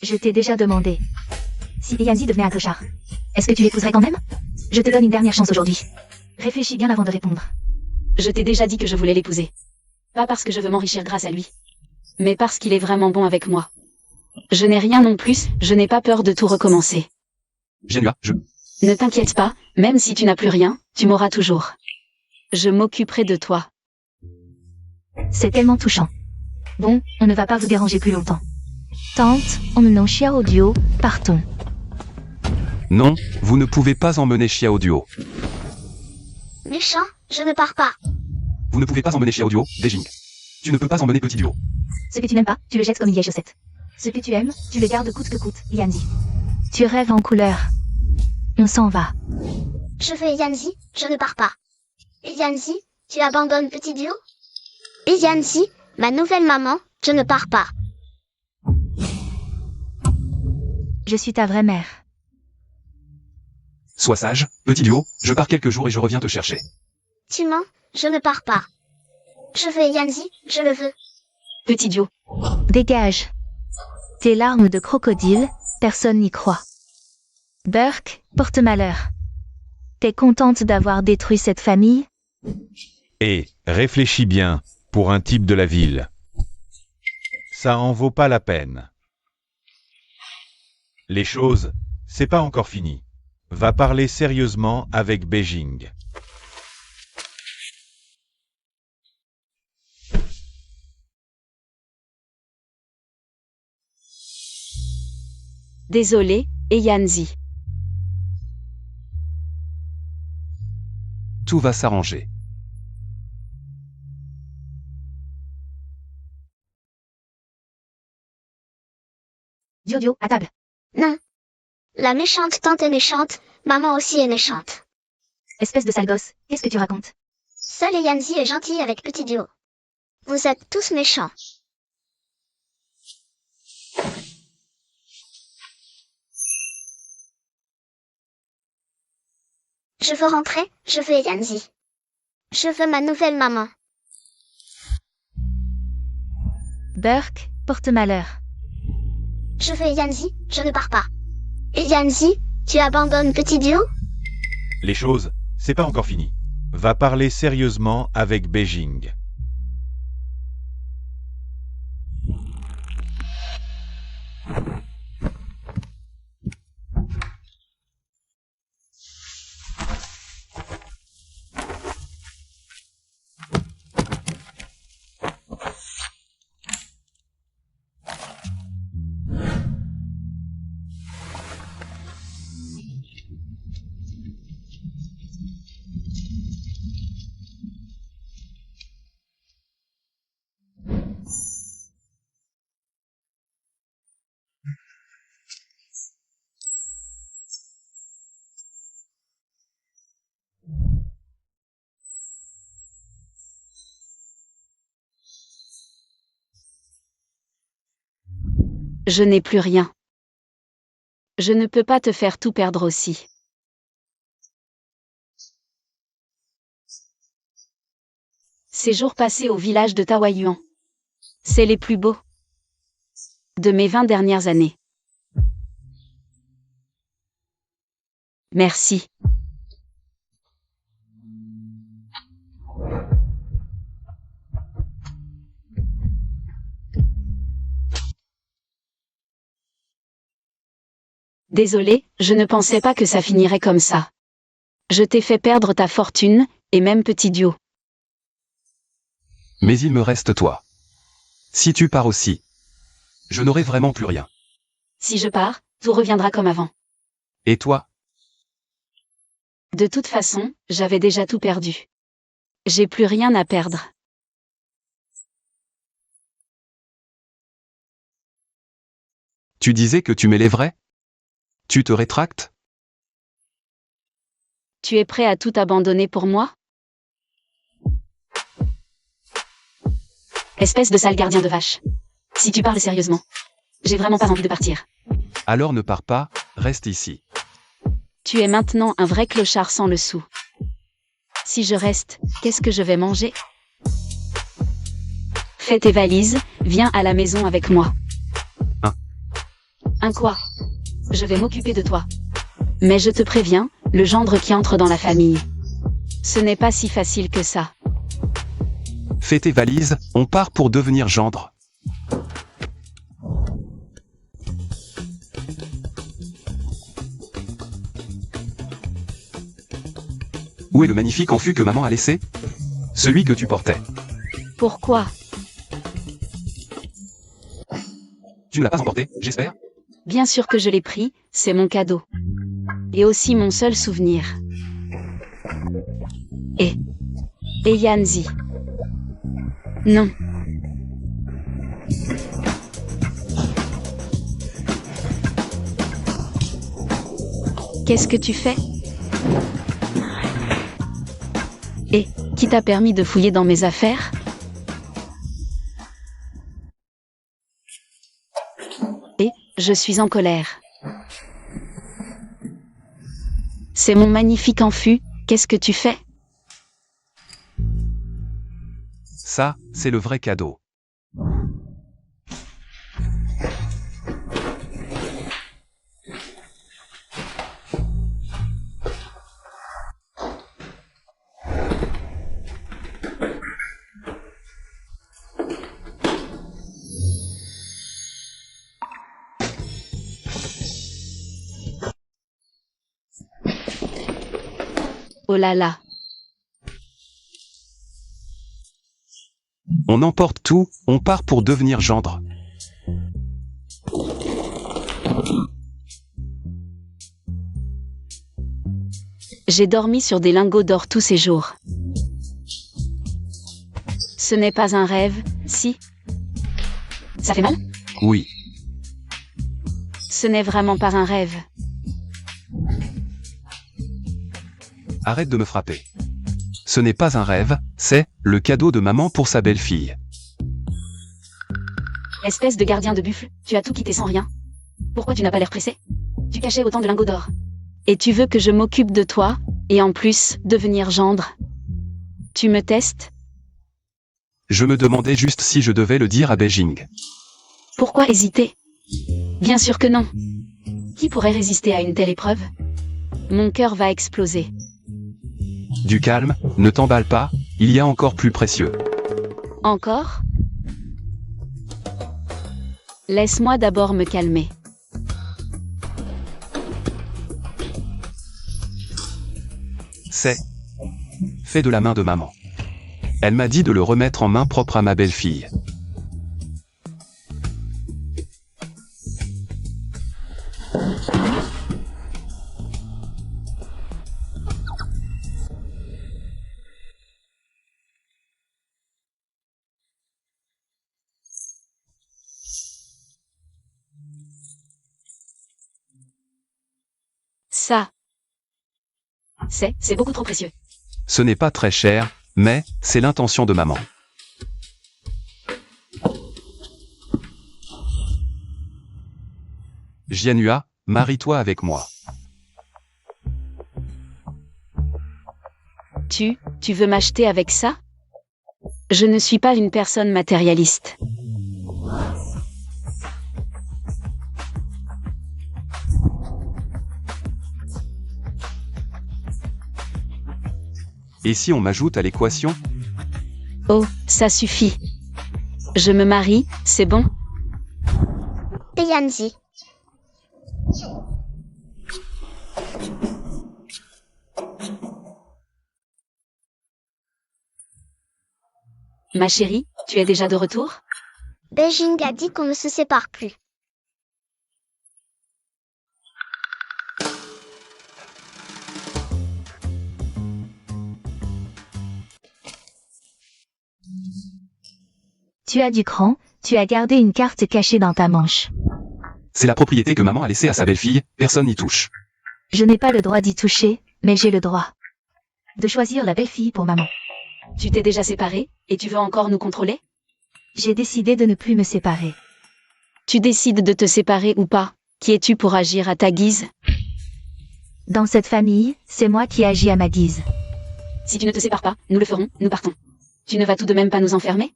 Je t'ai déjà demandé. Si Yanzi devenait un clochard, est-ce que tu l'épouserais quand même? Je te donne une dernière chance aujourd'hui. Réfléchis bien avant de répondre. Je t'ai déjà dit que je voulais l'épouser. Pas parce que je veux m'enrichir grâce à lui. Mais parce qu'il est vraiment bon avec moi. Je n'ai rien non plus, je n'ai pas peur de tout recommencer. Genua, Ne t'inquiète pas, même si tu n'as plus rien, tu m'auras toujours. Je m'occuperai de toi. C'est tellement touchant. Bon, on ne va pas vous déranger plus longtemps. Tante, emmenons Xiao Duo, partons. Non, vous ne pouvez pas emmener Xiao Duo. Méchant, je ne pars pas. Vous ne pouvez pas emmener Xiao Duo, Beijing. Tu ne peux pas emmener Petit Duo. Ce que tu n'aimes pas, tu le jettes comme une vieille chaussette. Ce que tu aimes, tu le gardes coûte que coûte, Yanzi. Tu rêves en couleur. On s'en va. Je veux Yanzi, je ne pars pas. Yanzi, tu abandonnes Petit Duo? Yanzi, ma nouvelle maman, je ne pars pas. Je suis ta vraie mère. Sois sage, Petit Duo, je pars quelques jours et je reviens te chercher. Tu mens, je ne pars pas. Je veux Yanzi, je le veux. Petit Duo. Dégage. Tes larmes de crocodile, personne n'y croit. Burke, porte malheur. T'es contente d'avoir détruit cette famille? Et, réfléchis bien, pour un type de la ville. Ça en vaut pas la peine. Les choses, c'est pas encore fini. Va parler sérieusement avec Beijing. Désolé, Yanzi. Tout va s'arranger. Dio, à table. Non. La méchante tante est méchante, maman aussi est méchante. Espèce de sale gosse, qu'est-ce que tu racontes? Seule Yanzi est gentille avec Petit Duo. Vous êtes tous méchants. Je veux rentrer, je veux Yanzi. Je veux ma nouvelle maman. Burke, porte malheur. Je veux Yanzi, je ne pars pas. Yanzi, tu abandonnes Petit Duo? Les choses, c'est pas encore fini. Va parler sérieusement avec Beijing. Je n'ai plus rien. Je ne peux pas te faire tout perdre aussi. Ces jours passés au village de Taoyuan. C'est les plus beaux de mes 20 dernières années. Merci. Désolé, je ne pensais pas que ça finirait comme ça. Je t'ai fait perdre ta fortune, et même Petit Duo. Mais il me reste toi. Si tu pars aussi, je n'aurai vraiment plus rien. Si je pars, tout reviendra comme avant. Et toi? De toute façon, j'avais déjà tout perdu. J'ai plus rien à perdre. Tu disais que tu m'élèverais? Tu te rétractes? Tu es prêt à tout abandonner pour moi? Espèce de sale gardien de vache. Si tu parles sérieusement. J'ai vraiment pas envie de partir. Alors ne pars pas, reste ici. Tu es maintenant un vrai clochard sans le sou. Si je reste, qu'est-ce que je vais manger? Fais tes valises, viens à la maison avec moi. Un quoi? Je vais m'occuper de toi. Mais je te préviens, le gendre qui entre dans la famille. Ce n'est pas si facile que ça. Fais tes valises, on part pour devenir gendre. Où est le magnifique enfant que maman a laissé? Celui que tu portais. Pourquoi? Tu ne l'as pas emporté, j'espère? Bien sûr que je l'ai pris, c'est mon cadeau. Et aussi mon seul souvenir. Et Yanzi. Non. Qu'est-ce que tu fais? Et qui t'a permis de fouiller dans mes affaires? Et je suis en colère. C'est mon magnifique enfant, qu'est-ce que tu fais? Ça, c'est le vrai cadeau. Oh là là. On emporte tout, on part pour devenir gendre. J'ai dormi sur des lingots d'or tous ces jours. Ce n'est pas un rêve, si? Ça fait mal? Oui. Ce n'est vraiment pas un rêve. Arrête de me frapper. Ce n'est pas un rêve, c'est le cadeau de maman pour sa belle-fille. Espèce de gardien de buffle, tu as tout quitté sans rien. Pourquoi tu n'as pas l'air pressé? Tu cachais autant de lingots d'or. Et tu veux que je m'occupe de toi, et en plus, devenir gendre? Tu me testes? Je me demandais juste si je devais le dire à Beijing. Pourquoi hésiter? Bien sûr que non. Qui pourrait résister à une telle épreuve? Mon cœur va exploser. Du calme, ne t'emballe pas, il y a encore plus précieux. Encore? Laisse-moi d'abord me calmer. C'est fait de la main de maman. Elle m'a dit de le remettre en main propre à ma belle-fille. Ça. C'est beaucoup trop précieux. Ce n'est pas très cher, mais c'est l'intention de maman. Jianhua, marie-toi avec moi. Tu veux m'acheter avec ça? Je ne suis pas une personne matérialiste. Et si on m'ajoute à l'équation? Oh, ça suffit. Je me marie, c'est bon? Et Yanzi. Ma chérie, tu es déjà de retour? Beijing a dit qu'on ne se sépare plus. Tu as du cran, tu as gardé une carte cachée dans ta manche. C'est la propriété que maman a laissée à sa belle-fille, personne n'y touche. Je n'ai pas le droit d'y toucher, mais j'ai le droit de choisir la belle-fille pour maman. Tu t'es déjà séparé, et tu veux encore nous contrôler? J'ai décidé de ne plus me séparer. Tu décides de te séparer ou pas? Qui es-tu pour agir à ta guise? Dans cette famille, c'est moi qui agis à ma guise. Si tu ne te sépares pas, nous le ferons, nous partons. Tu ne vas tout de même pas nous enfermer?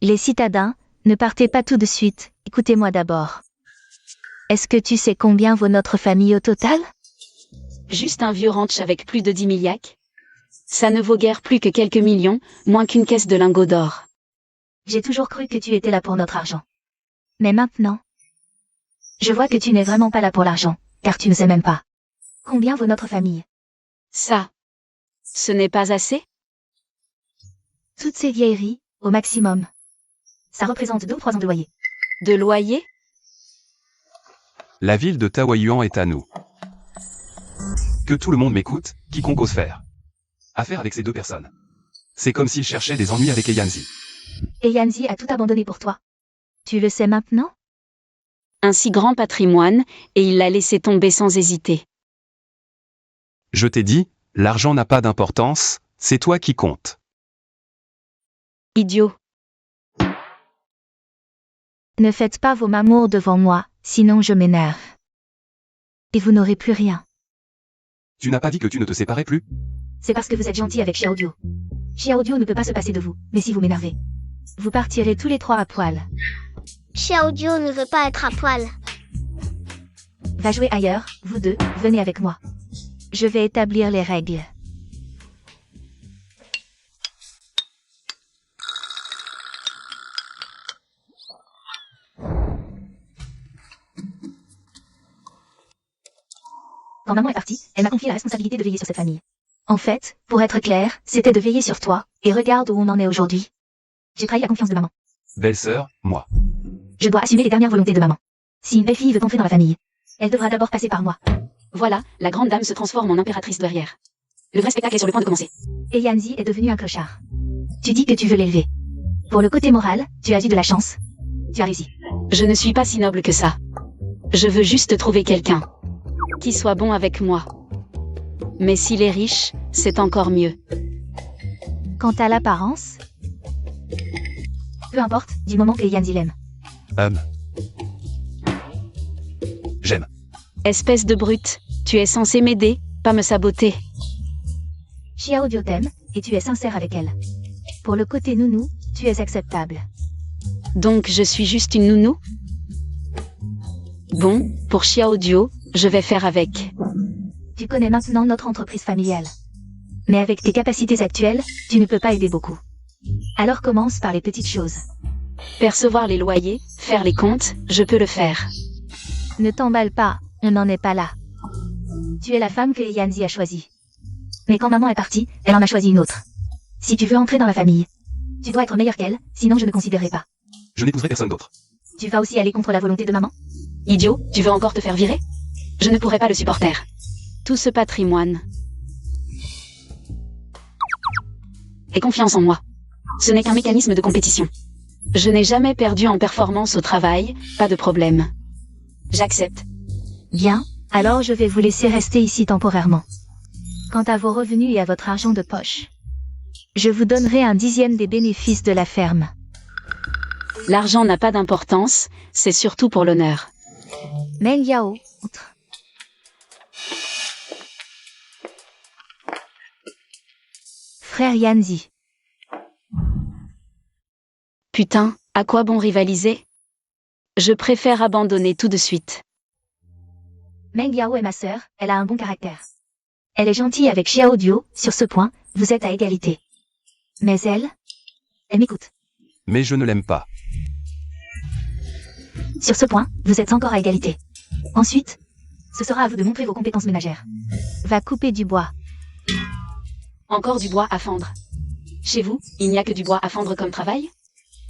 Les citadins, ne partez pas tout de suite, écoutez-moi d'abord. Est-ce que tu sais combien vaut notre famille au total? Juste un vieux ranch avec plus de 10 milliacs? Ça ne vaut guère plus que quelques millions, moins qu'une caisse de lingots d'or. J'ai toujours cru que tu étais là pour notre argent. Mais maintenant, je vois que tu n'es vraiment pas là pour l'argent, car tu ne sais même pas. Combien vaut notre famille? Ça. Ce n'est pas assez? Toutes ces vieilleries, au maximum. Ça représente 2 ou 3 ans de loyer. De loyer? La ville de Taoyuan est à nous. Que tout le monde m'écoute, quiconque ose faire affaire avec ces 2 personnes. C'est comme s'il cherchait des ennuis avec Eyanzi. Et Yanzi a tout abandonné pour toi. Tu le sais maintenant? Un si grand patrimoine, et il l'a laissé tomber sans hésiter. Je t'ai dit, l'argent n'a pas d'importance, c'est toi qui compte. Idiot. Ne faites pas vos mamours devant moi, sinon je m'énerve. Et vous n'aurez plus rien. Tu n'as pas dit que tu ne te séparais plus? C'est parce que vous êtes gentil avec Xiaodio. Xiaodio ne peut pas se passer de vous, mais si vous m'énervez, vous partirez tous les 3 à poil. Xiaodio ne veut pas être à poil. Va jouer ailleurs, vous 2, venez avec moi. Je vais établir les règles. Quand maman est partie, elle m'a confié la responsabilité de veiller sur cette famille. En fait, pour être clair, c'était de veiller sur toi, et regarde où on en est aujourd'hui. J'ai trahi la confiance de maman. Belle-sœur, moi. Je dois assumer les dernières volontés de maman. Si une belle fille veut entrer dans la famille, elle devra d'abord passer par moi. Voilà, la grande dame se transforme en impératrice douairière. Le vrai spectacle est sur le point de commencer. Et Yanzi est devenu un clochard. Tu dis que tu veux l'élever. Pour le côté moral, tu as eu de la chance. Tu as réussi. Je ne suis pas si noble que ça. Je veux juste trouver quelqu'un qui soit bon avec moi. Mais s'il est riche, c'est encore mieux. Quant à l'apparence, peu importe, du moment que Yanzi l'aime. J'aime. Espèce de brute, tu es censé m'aider, pas me saboter. Xiaodio t'aime, et tu es sincère avec elle. Pour le côté nounou, tu es acceptable. Donc je suis juste une nounou? Bon, pour Xiaodio, je vais faire avec. Tu connais maintenant notre entreprise familiale. Mais avec tes capacités actuelles, tu ne peux pas aider beaucoup. Alors commence par les petites choses. Percevoir les loyers, faire les comptes, je peux le faire. Ne t'emballe pas, on n'en est pas là. Tu es la femme que Yanzi a choisie. Mais quand maman est partie, elle en a choisi une autre. Si tu veux entrer dans la famille, tu dois être meilleur qu'elle, sinon je ne considérerai pas. Je n'épouserai personne d'autre. Tu vas aussi aller contre la volonté de maman? Idiot, tu veux encore te faire virer? Je ne pourrai pas le supporter. Tout ce patrimoine. Et confiance en moi. Ce n'est qu'un mécanisme de compétition. Je n'ai jamais perdu en performance au travail, pas de problème. J'accepte. Bien, alors je vais vous laisser rester ici temporairement. Quant à vos revenus et à votre argent de poche, je vous donnerai un 10e des bénéfices de la ferme. L'argent n'a pas d'importance, c'est surtout pour l'honneur. Meng Yao, entre. Frère Yanzi. Putain, à quoi bon rivaliser? Je préfère abandonner tout de suite. Meng Yao est ma sœur, elle a un bon caractère. Elle est gentille avec Xiaodio, sur ce point, vous êtes à égalité. Mais elle m'écoute. Mais je ne l'aime pas. Sur ce point, vous êtes encore à égalité. Ensuite, ce sera à vous de montrer vos compétences ménagères. Va couper du bois. Encore du bois à fendre. Chez vous, il n'y a que du bois à fendre comme travail?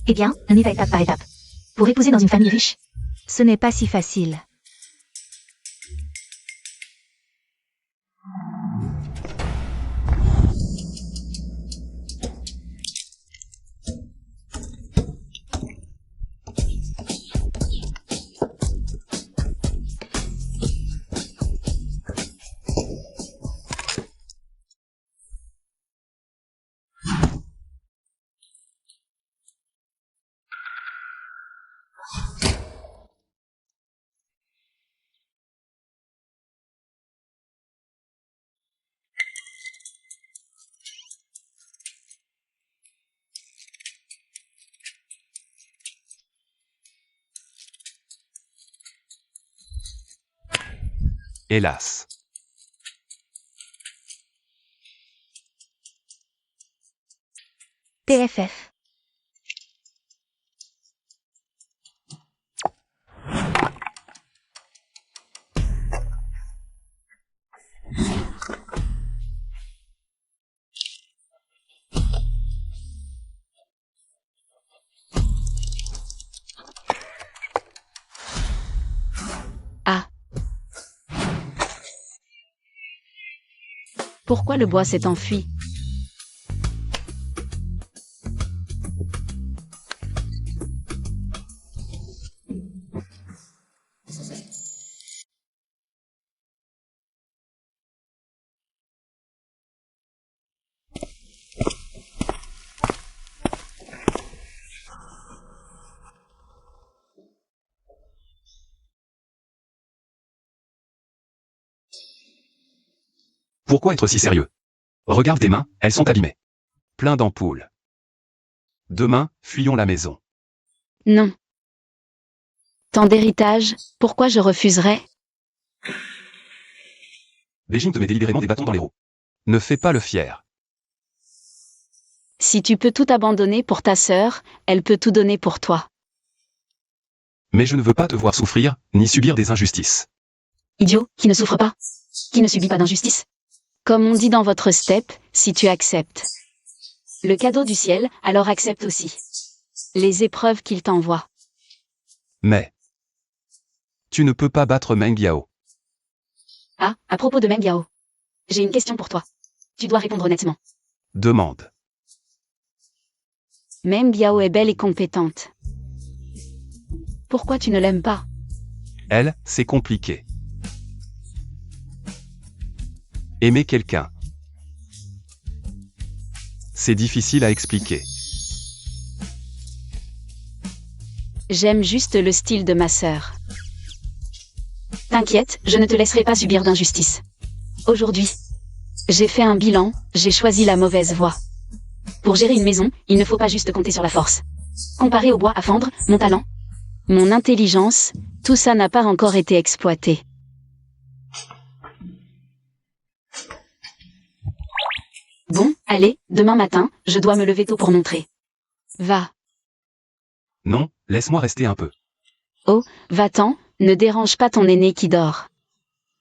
Eh bien, on y va étape par étape. Pour épouser dans une famille riche, ce n'est pas si facile. Hélas. PFF. Pourquoi le bois s'est enfui? Pourquoi être si sérieux? Regarde tes mains, elles sont abîmées. Plein d'ampoules. Demain, fuyons la maison. Non. Tant d'héritage, pourquoi je refuserais? Beijing te met délibérément des bâtons dans les roues. Ne fais pas le fier. Si tu peux tout abandonner pour ta sœur, elle peut tout donner pour toi. Mais je ne veux pas te voir souffrir, ni subir des injustices. Idiot, qui ne souffre pas? Qui ne subit pas d'injustice? Comme on dit dans votre steppe, si tu acceptes le cadeau du ciel, alors accepte aussi les épreuves qu'il t'envoie. Mais tu ne peux pas battre Meng Yao. Ah, à propos de Meng Yao. J'ai une question pour toi. Tu dois répondre honnêtement. Demande. Meng Yao est belle et compétente. Pourquoi tu ne l'aimes pas? Elle, c'est compliqué. Aimer quelqu'un. C'est difficile à expliquer. J'aime juste le style de ma sœur. T'inquiète, je ne te laisserai pas subir d'injustice. Aujourd'hui, j'ai fait un bilan, j'ai choisi la mauvaise voie. Pour gérer une maison, il ne faut pas juste compter sur la force. Comparé au bois à fendre, mon talent, mon intelligence, tout ça n'a pas encore été exploité. Bon, allez, demain matin, je dois me lever tôt pour montrer. Va. Non, laisse-moi rester un peu. Oh, va-t'en, ne dérange pas ton aîné qui dort.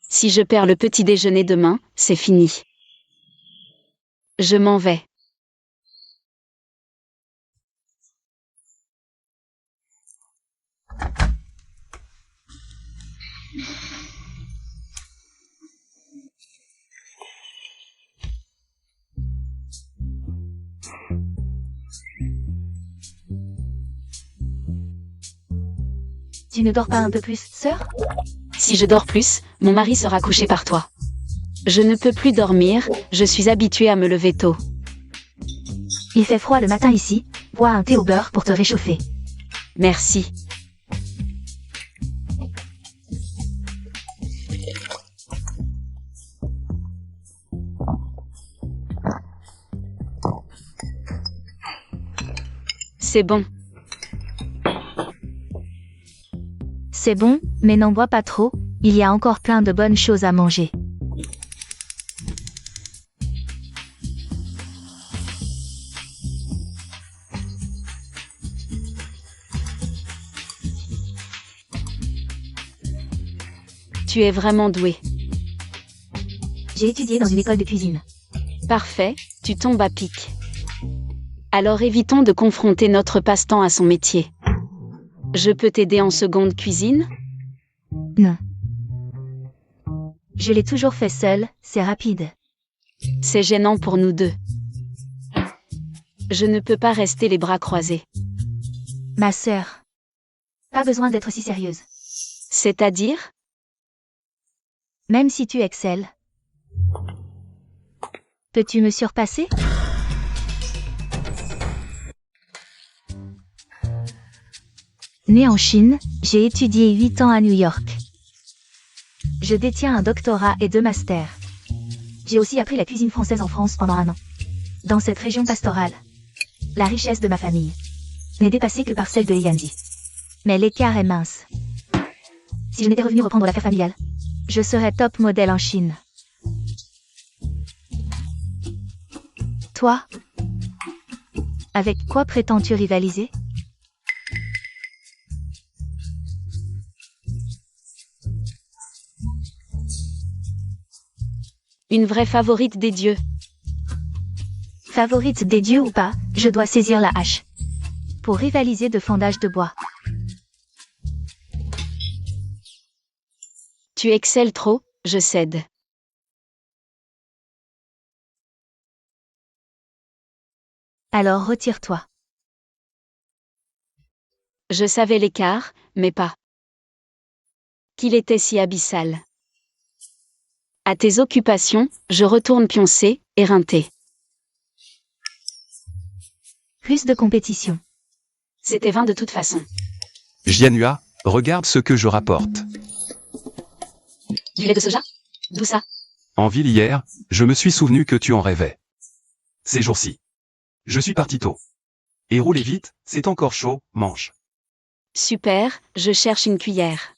Si je perds le petit déjeuner demain, c'est fini. Je m'en vais. Tu ne dors pas un peu plus, sœur? Si je dors plus, mon mari sera couché par toi. Je ne peux plus dormir, je suis habituée à me lever tôt. Il fait froid le matin ici, bois un thé au beurre pour te réchauffer. Merci. C'est bon. C'est bon, mais n'en bois pas trop, il y a encore plein de bonnes choses à manger. Tu es vraiment doué. J'ai étudié dans une école de cuisine. Parfait, tu tombes à pic. Alors évitons de confronter notre passe-temps à son métier. Je peux t'aider en seconde cuisine? Non. Je l'ai toujours fait seule, c'est rapide. C'est gênant pour nous deux. Je ne peux pas rester les bras croisés. Ma sœur. Pas besoin d'être si sérieuse. C'est-à-dire? Même si tu excelles. Peux-tu me surpasser? Née en Chine, j'ai étudié 8 ans à New York. Je détiens un doctorat et 2 masters. J'ai aussi appris la cuisine française en France pendant 1 an. Dans cette région pastorale, la richesse de ma famille n'est dépassée que par celle de Yanzi. Mais l'écart est mince. Si je n'étais revenu reprendre l'affaire familiale, je serais top modèle en Chine. Toi, avec quoi prétends-tu rivaliser? Une vraie favorite des dieux. Favorite des dieux ou pas, je dois saisir la hache. Pour rivaliser de fendage de bois. Tu excelles trop, je cède. Alors retire-toi. Je savais l'écart, mais pas qu'il était si abyssal. À tes occupations, je retourne pioncer, éreinter. Plus de compétition. C'était vain de toute façon. Jianhua, regarde ce que je rapporte. Du lait de soja? D'où ça? En ville hier, je me suis souvenu que tu en rêvais. Ces jours-ci. Je suis parti tôt. Et roulez vite, c'est encore chaud, mange. Super, je cherche une cuillère.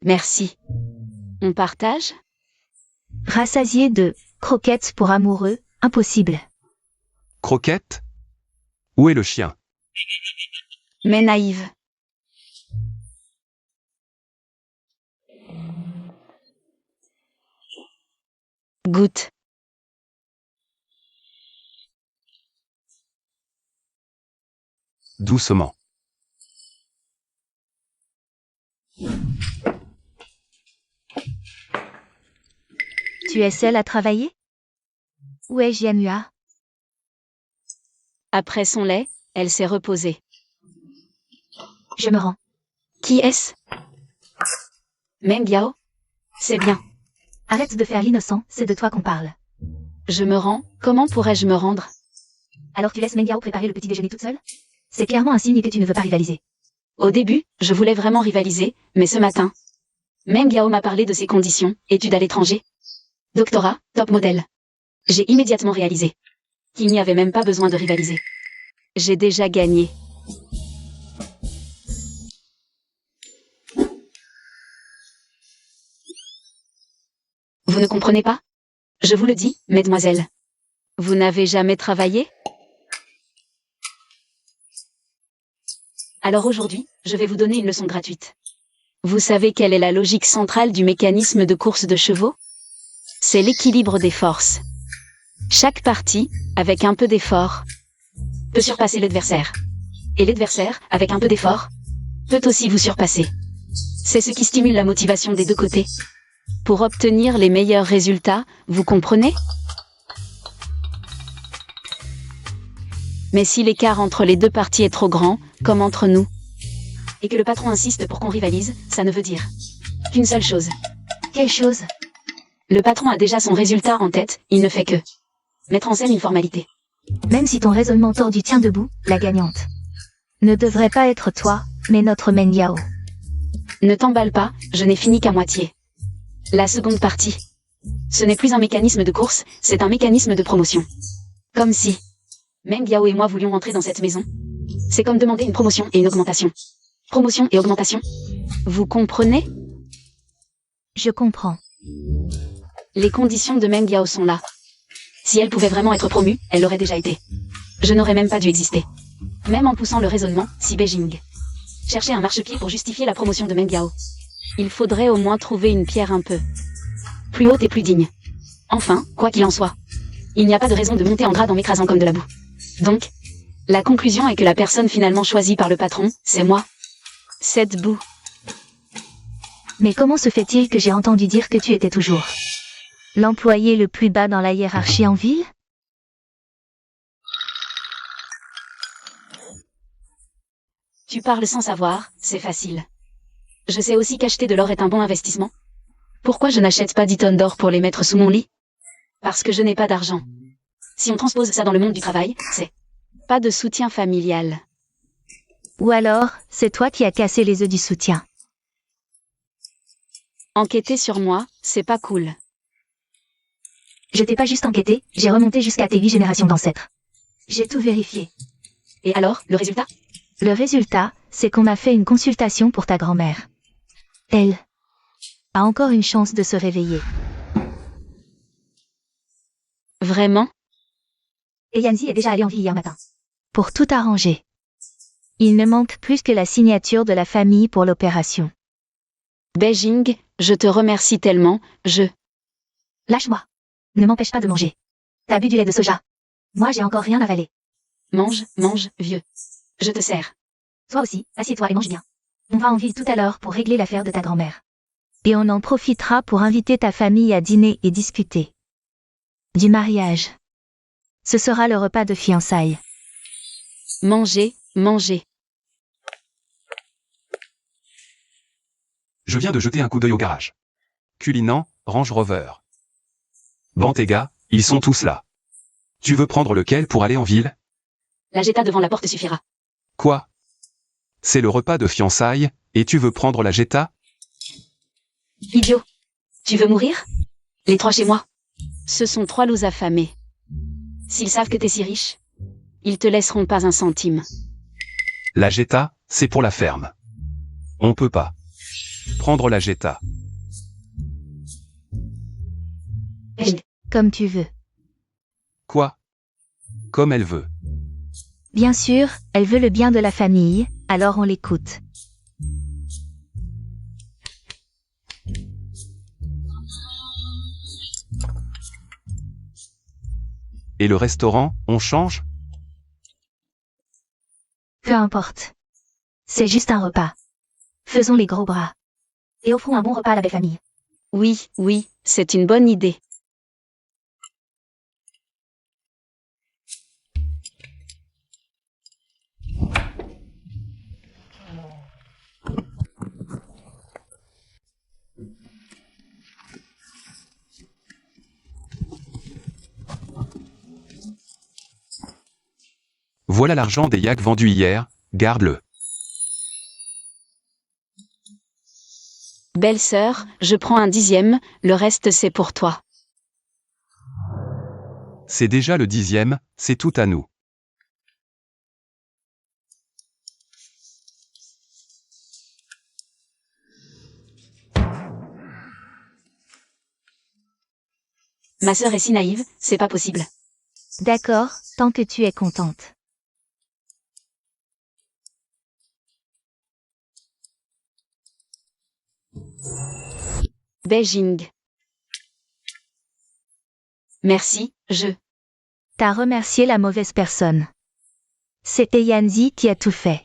Merci. On partage? Rassasié de croquettes pour amoureux, impossible. Croquette? Où est le chien? Mais naïve. Goûte. Doucement. Tu es seule à travailler? Où est Jianhua? Après son lait, elle s'est reposée. Je me rends. Qui est-ce? Meng Yao? C'est bien. Arrête de faire l'innocent, c'est de toi qu'on parle. Je me rends, comment pourrais-je me rendre? Alors tu laisses Meng Yao préparer le petit déjeuner toute seule? C'est clairement un signe que tu ne veux pas rivaliser. Au début, je voulais vraiment rivaliser, mais ce matin, Meng Yao m'a parlé de ses conditions, études à l'étranger. Doctorat, top modèle. J'ai immédiatement réalisé qu'il n'y avait même pas besoin de rivaliser. J'ai déjà gagné. Vous ne comprenez pas? Je vous le dis, mesdemoiselles. Vous n'avez jamais travaillé? Alors aujourd'hui, je vais vous donner une leçon gratuite. Vous savez quelle est la logique centrale du mécanisme de course de chevaux? C'est l'équilibre des forces. Chaque partie, avec un peu d'effort, peut surpasser l'adversaire. Et l'adversaire, avec un peu d'effort, peut aussi vous surpasser. C'est ce qui stimule la motivation des deux côtés. Pour obtenir les meilleurs résultats, vous comprenez? Mais si l'écart entre les deux parties est trop grand, comme entre nous, et que le patron insiste pour qu'on rivalise, ça ne veut dire qu'une seule chose. Quelle chose? Le patron a déjà son résultat en tête, il ne fait que mettre en scène une formalité. Même si ton raisonnement tordu tient debout, la gagnante ne devrait pas être toi, mais notre Meng Yao. Ne t'emballe pas, je n'ai fini qu'à moitié. La seconde partie. Ce n'est plus un mécanisme de course, c'est un mécanisme de promotion. Comme si Meng Yao et moi voulions entrer dans cette maison. C'est comme demander une promotion et une augmentation. Promotion et augmentation. Vous comprenez? Je comprends. Les conditions de Meng Yao sont là. Si elle pouvait vraiment être promue, elle l'aurait déjà été. Je n'aurais même pas dû exister. Même en poussant le raisonnement, si Beijing cherchait un marchepied pour justifier la promotion de Meng Yao, il faudrait au moins trouver une pierre un peu plus haute et plus digne. Enfin, quoi qu'il en soit, il n'y a pas de raison de monter en grade en m'écrasant comme de la boue. Donc, la conclusion est que la personne finalement choisie par le patron, c'est moi. Cette boue. Mais comment se fait-il que j'ai entendu dire que tu étais toujours l'employé le plus bas dans la hiérarchie en ville? Tu parles sans savoir, c'est facile. Je sais aussi qu'acheter de l'or est un bon investissement. Pourquoi je n'achète pas 10 tonnes d'or pour les mettre sous mon lit? Parce que je n'ai pas d'argent. Si on transpose ça dans le monde du travail, c'est pas de soutien familial. Ou alors, c'est toi qui as cassé les œufs du soutien. Enquêter sur moi, c'est pas cool. Je t'ai pas juste enquêté, j'ai remonté jusqu'à tes 8 générations d'ancêtres. J'ai tout vérifié. Et alors, le résultat? Le résultat, c'est qu'on m'a fait une consultation pour ta grand-mère. Elle a encore une chance de se réveiller. Vraiment? Et Yanzi est déjà allé en ville hier matin. Pour tout arranger. Il ne manque plus que la signature de la famille pour l'opération. Beijing, je te remercie tellement, Lâche-moi. Ne m'empêche pas de manger. T'as bu du lait de soja. Moi j'ai encore rien avalé. Mange, vieux. Je te sers. Toi aussi, assieds-toi et mange bien. On va en ville tout à l'heure pour régler l'affaire de ta grand-mère. Et on en profitera pour inviter ta famille à dîner et discuter. Du mariage. Ce sera le repas de fiançailles. Mangez, mangez. Je viens de jeter un coup d'œil au garage. Cullinan, Range Rover. Bentayga, ils sont tous là. Tu veux prendre lequel pour aller en ville? La Jetta devant la porte suffira. Quoi? C'est le repas de fiançailles, et tu veux prendre la Jetta? Idiot. Tu veux mourir? Les 3 chez moi. Ce sont 3 loups affamés. S'ils savent que t'es si riche, ils te laisseront pas un centime. La Jetta, c'est pour la ferme. On peut pas prendre la Jetta. Comme tu veux. Quoi? Comme elle veut. Bien sûr, elle veut le bien de la famille, alors on l'écoute. Et le restaurant, on change? Peu importe. C'est juste un repas. Faisons les gros bras. Et offrons un bon repas à la belle famille. Oui, oui, c'est une bonne idée. Voilà l'argent des yaks vendus hier, garde-le. Belle-sœur, je prends un 10e, le reste c'est pour toi. C'est déjà le 10e, c'est tout à nous. Ma sœur est si naïve, c'est pas possible. D'accord, tant que tu es contente. Beijing. Merci, T'as remercié la mauvaise personne. C'était Yanzi qui a tout fait.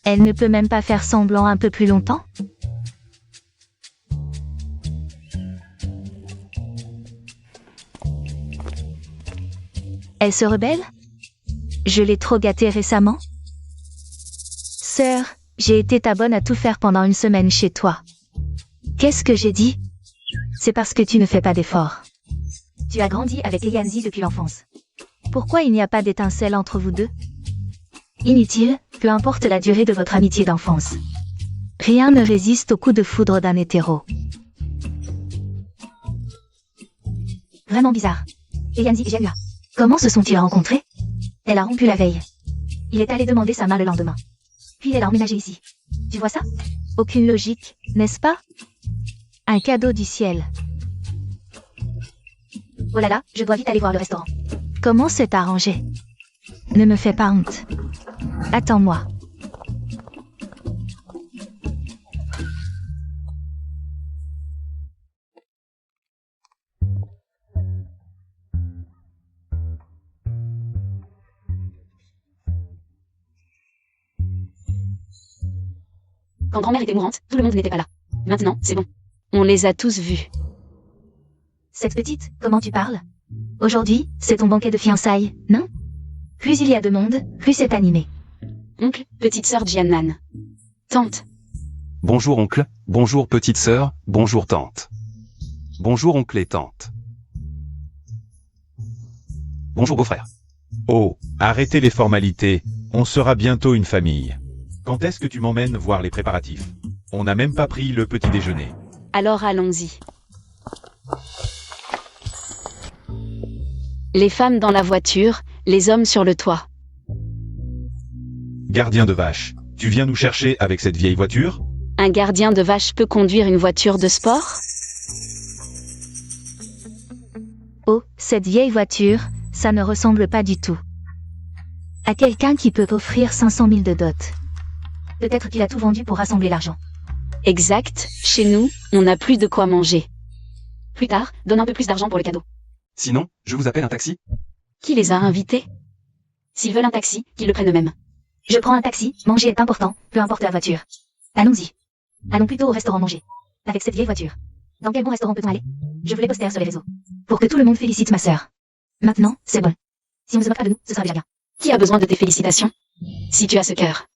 Elle ne peut même pas faire semblant un peu plus longtemps? Elle se rebelle? Je l'ai trop gâtée récemment? Sœur, j'ai été ta bonne à tout faire pendant une semaine chez toi. Qu'est-ce que j'ai dit? C'est parce que tu ne fais pas d'efforts. Tu as grandi avec Yanzi depuis l'enfance. Pourquoi il n'y a pas d'étincelle entre vous deux? Inutile, peu importe la durée de votre amitié d'enfance. Rien ne résiste au coup de foudre d'un hétéro. Vraiment bizarre. Yanzi et Janua. Comment se sont-ils rencontrés? Elle a rompu la veille. Il est allé demander sa main le lendemain. Puis elle a emménagé ici. Tu vois ça? Aucune logique, n'est-ce pas? Un cadeau du ciel. Oh là là, je dois vite aller voir le restaurant. Comment c'est arrangé? Ne me fais pas honte. Attends-moi. Quand grand-mère était mourante, tout le monde n'était pas là. Maintenant, c'est bon. On les a tous vus. Cette petite, comment tu parles? Aujourd'hui, c'est ton banquet de fiançailles, non? Plus il y a de monde, plus c'est animé. Oncle, petite sœur Jiannan. Tante. Bonjour oncle, bonjour petite sœur, bonjour tante. Bonjour oncle et tante. Bonjour beau-frère. Oh, arrêtez les formalités, on sera bientôt une famille. Quand est-ce que tu m'emmènes voir les préparatifs? On n'a même pas pris le petit déjeuner. Alors allons-y. Les femmes dans la voiture, les hommes sur le toit. Gardien de vache, tu viens nous chercher avec cette vieille voiture? Un gardien de vache peut conduire une voiture de sport? Oh, cette vieille voiture, ça ne ressemble pas du tout à quelqu'un qui peut offrir 500 000 de dot. Peut-être qu'il a tout vendu pour rassembler l'argent. Exact, chez nous, on n'a plus de quoi manger. Plus tard, donne un peu plus d'argent pour le cadeau. Sinon, je vous appelle un taxi? Qui les a invités? S'ils veulent un taxi, qu'ils le prennent eux-mêmes. Je prends un taxi, manger est important, peu importe la voiture. Allons-y. Allons plutôt au restaurant manger. avec cette vieille voiture. Dans quel bon restaurant peut-on aller? Je voulais poster sur les réseaux. Pour que tout le monde félicite ma sœur. Maintenant, c'est bon. Si on ne se moque pas de nous, ce sera déjà bien. Qui a besoin de tes félicitations? Si tu as ce cœur.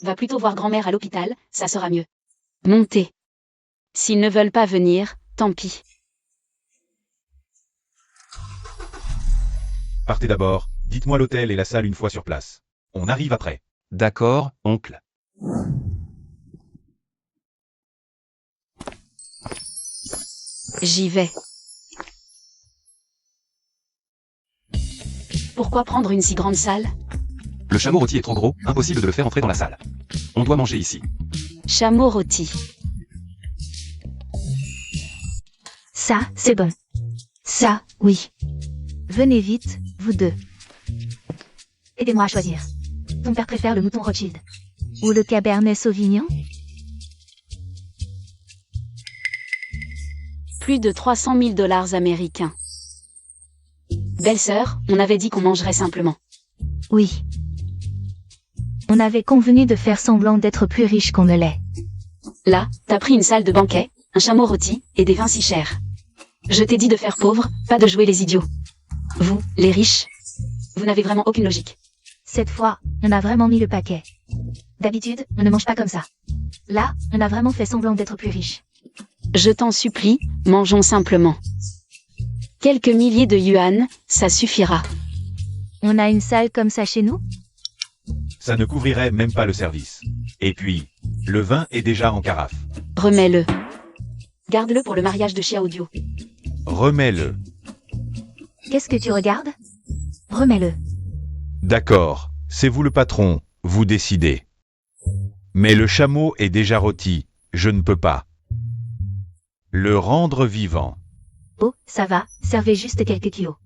Va plutôt voir grand-mère à l'hôpital, ça sera mieux. Montez. S'ils ne veulent pas venir, tant pis. Partez d'abord, dites-moi l'hôtel et la salle une fois sur place. On arrive après. D'accord, oncle. J'y vais. Pourquoi prendre une si grande salle? Le chameau rôti est trop gros, impossible de le faire entrer dans la salle. On doit manger ici. Chameau rôti. Ça, c'est bon. Ça, oui. Venez vite, vous deux. Aidez-moi à choisir. Ton père préfère le mouton Rothschild. Ou le Cabernet Sauvignon? Plus de 300 000 $ américains. Belle-sœur, on avait dit qu'on mangerait simplement. Oui. On avait convenu de faire semblant d'être plus riche qu'on ne l'est. Là, t'as pris une salle de banquet, un chameau rôti, et des vins si chers. Je t'ai dit de faire pauvre, pas de jouer les idiots. Vous, les riches, vous n'avez vraiment aucune logique. Cette fois, on a vraiment mis le paquet. D'habitude, on ne mange pas comme ça. Là, on a vraiment fait semblant d'être plus riche. Je t'en supplie, mangeons simplement. Quelques milliers de yuan, ça suffira. On a une salle comme ça chez nous? Ça ne couvrirait même pas le service. Et puis, le vin est déjà en carafe. Remets-le. Garde-le pour le mariage de Chia Audio. Remets-le. Qu'est-ce que tu regardes? Remets-le. D'accord, c'est vous le patron, vous décidez. Mais le chameau est déjà rôti, je ne peux pas. Le rendre vivant. Oh, ça va, servez juste quelques kilos.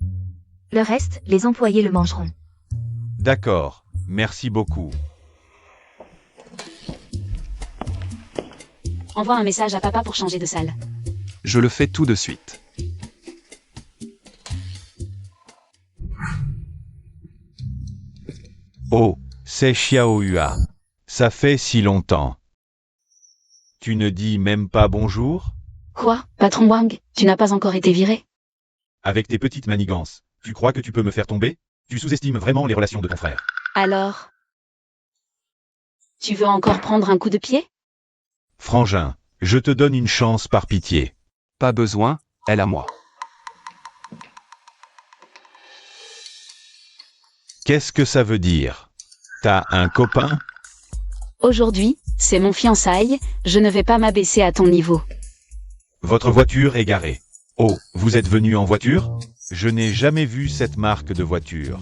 Le reste, les employés le mangeront. D'accord, merci beaucoup. Envoie un message à papa pour changer de salle. Je le fais tout de suite. Oh, c'est Xiaohua. Ça fait si longtemps. Tu ne dis même pas bonjour? Quoi, patron Wang, tu n'as pas encore été viré? Avec tes petites manigances, tu crois que tu peux me faire tomber? Tu sous-estimes vraiment les relations de ton frère. Alors? Tu veux encore prendre un coup de pied? Frangin, je te donne une chance par pitié. Pas besoin, elle à moi. Qu'est-ce que ça veut dire? T'as un copain? Aujourd'hui, c'est mon fiançailles, je ne vais pas m'abaisser à ton niveau. Votre voiture est garée. Oh, vous êtes venu en voiture? Je n'ai jamais vu cette marque de voiture.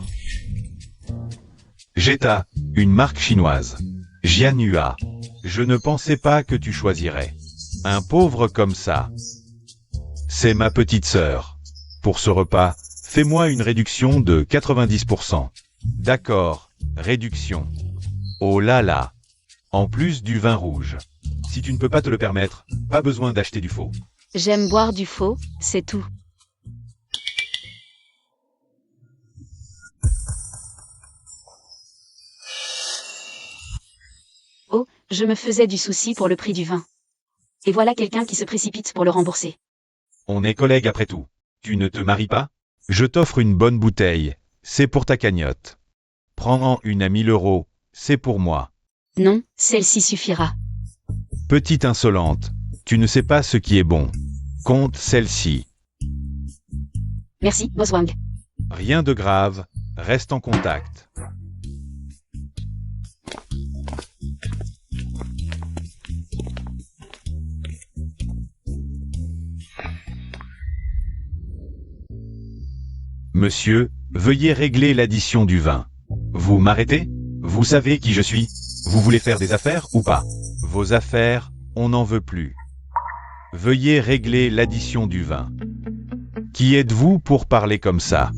Jetta, une marque chinoise. Jianhua. Je ne pensais pas que tu choisirais. Un pauvre comme ça. C'est ma petite sœur. Pour ce repas, fais-moi une réduction de 90%. D'accord, réduction. Oh là là. En plus du vin rouge. Si tu ne peux pas te le permettre, pas besoin d'acheter du faux. J'aime boire du faux, c'est tout. Oh, je me faisais du souci pour le prix du vin. Et voilà quelqu'un qui se précipite pour le rembourser. On est collègues après tout. Tu ne te maries pas? Je t'offre une bonne bouteille. C'est pour ta cagnotte. Prends-en une à 1000 €. C'est pour moi. Non, celle-ci suffira. Petite insolente. Tu ne sais pas ce qui est bon. Compte celle-ci. Merci, Boss Wang. Rien de grave. Reste en contact. Monsieur, veuillez régler l'addition du vin. Vous m'arrêtez? Vous savez qui je suis? Vous voulez faire des affaires ou pas? Vos affaires, on n'en veut plus. Veuillez régler l'addition du vin. Qui êtes-vous pour parler comme ça?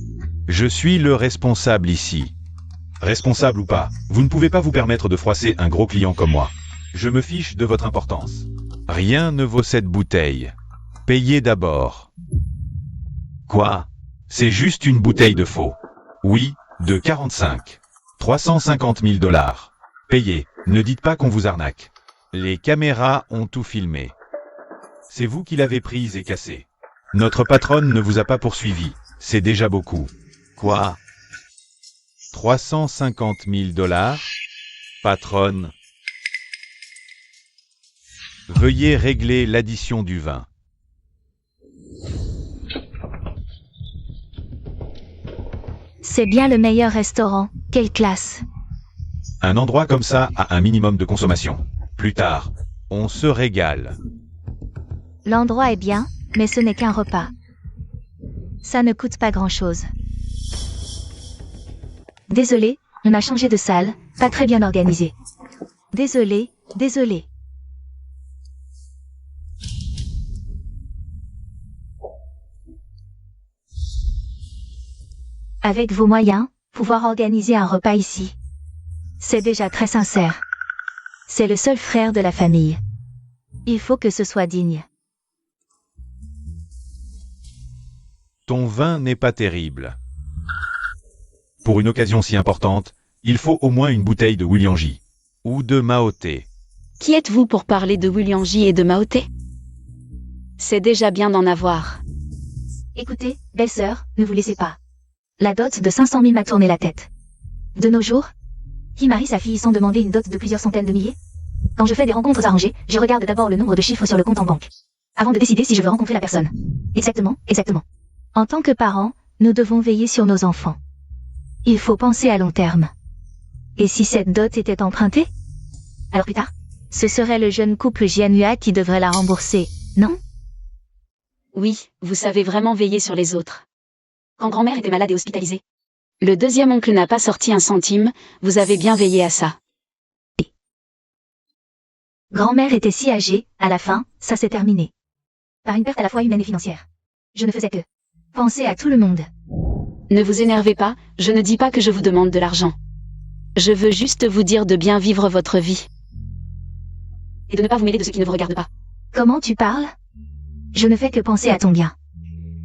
Je suis le responsable ici. Responsable ou pas, vous ne pouvez pas vous permettre de froisser un gros client comme moi. Je me fiche de votre importance. Rien ne vaut cette bouteille. Payez d'abord. Quoi? C'est juste une bouteille de faux. Oui, de 45. 350 000 $. Payez, ne dites pas qu'on vous arnaque. Les caméras ont tout filmé. C'est vous qui l'avez prise et cassée. Notre patronne ne vous a pas poursuivi. C'est déjà beaucoup. Quoi? 350 000 $? Patronne. Veuillez régler l'addition du vin. C'est bien le meilleur restaurant. Quelle classe. Un endroit comme ça a un minimum de consommation. Plus tard, on se régale. L'endroit est bien, mais ce n'est qu'un repas. Ça ne coûte pas grand-chose. Désolé, on a changé de salle, pas très bien organisé. Désolé. Avec vos moyens, pouvoir organiser un repas ici. C'est déjà très sincère. C'est le seul frère de la famille. Il faut que ce soit digne. Ton vin n'est pas terrible. Pour une occasion si importante, il faut au moins une bouteille de Wuliangye. Ou de Maoté. Qui êtes-vous pour parler de Wuliangye et de Maoté? C'est déjà bien d'en avoir. Écoutez, belle-sœur, ne vous laissez pas. La dot de 500 000 m'a tourné la tête. De nos jours, qui marie sa fille sans demander une dot de plusieurs centaines de milliers? Quand je fais des rencontres arrangées, je regarde d'abord le nombre de chiffres sur le compte en banque. Avant de décider si je veux rencontrer la personne. Exactement. En tant que parents, nous devons veiller sur nos enfants. Il faut penser à long terme. Et si cette dot était empruntée? Alors plus tard, ce serait le jeune couple Jianhua qui devrait la rembourser, non? Oui, vous savez vraiment veiller sur les autres. Quand grand-mère était malade et hospitalisée. Le deuxième oncle n'a pas sorti un centime, vous avez bien veillé à ça. Grand-mère était si âgée, à la fin, ça s'est terminé. Par une perte à la fois humaine et financière. Je ne faisais que penser à tout le monde. Ne vous énervez pas, je ne dis pas que je vous demande de l'argent. Je veux juste vous dire de bien vivre votre vie. Et de ne pas vous mêler de ce qui ne vous regarde pas. Comment tu parles? Je ne fais que penser à ton bien.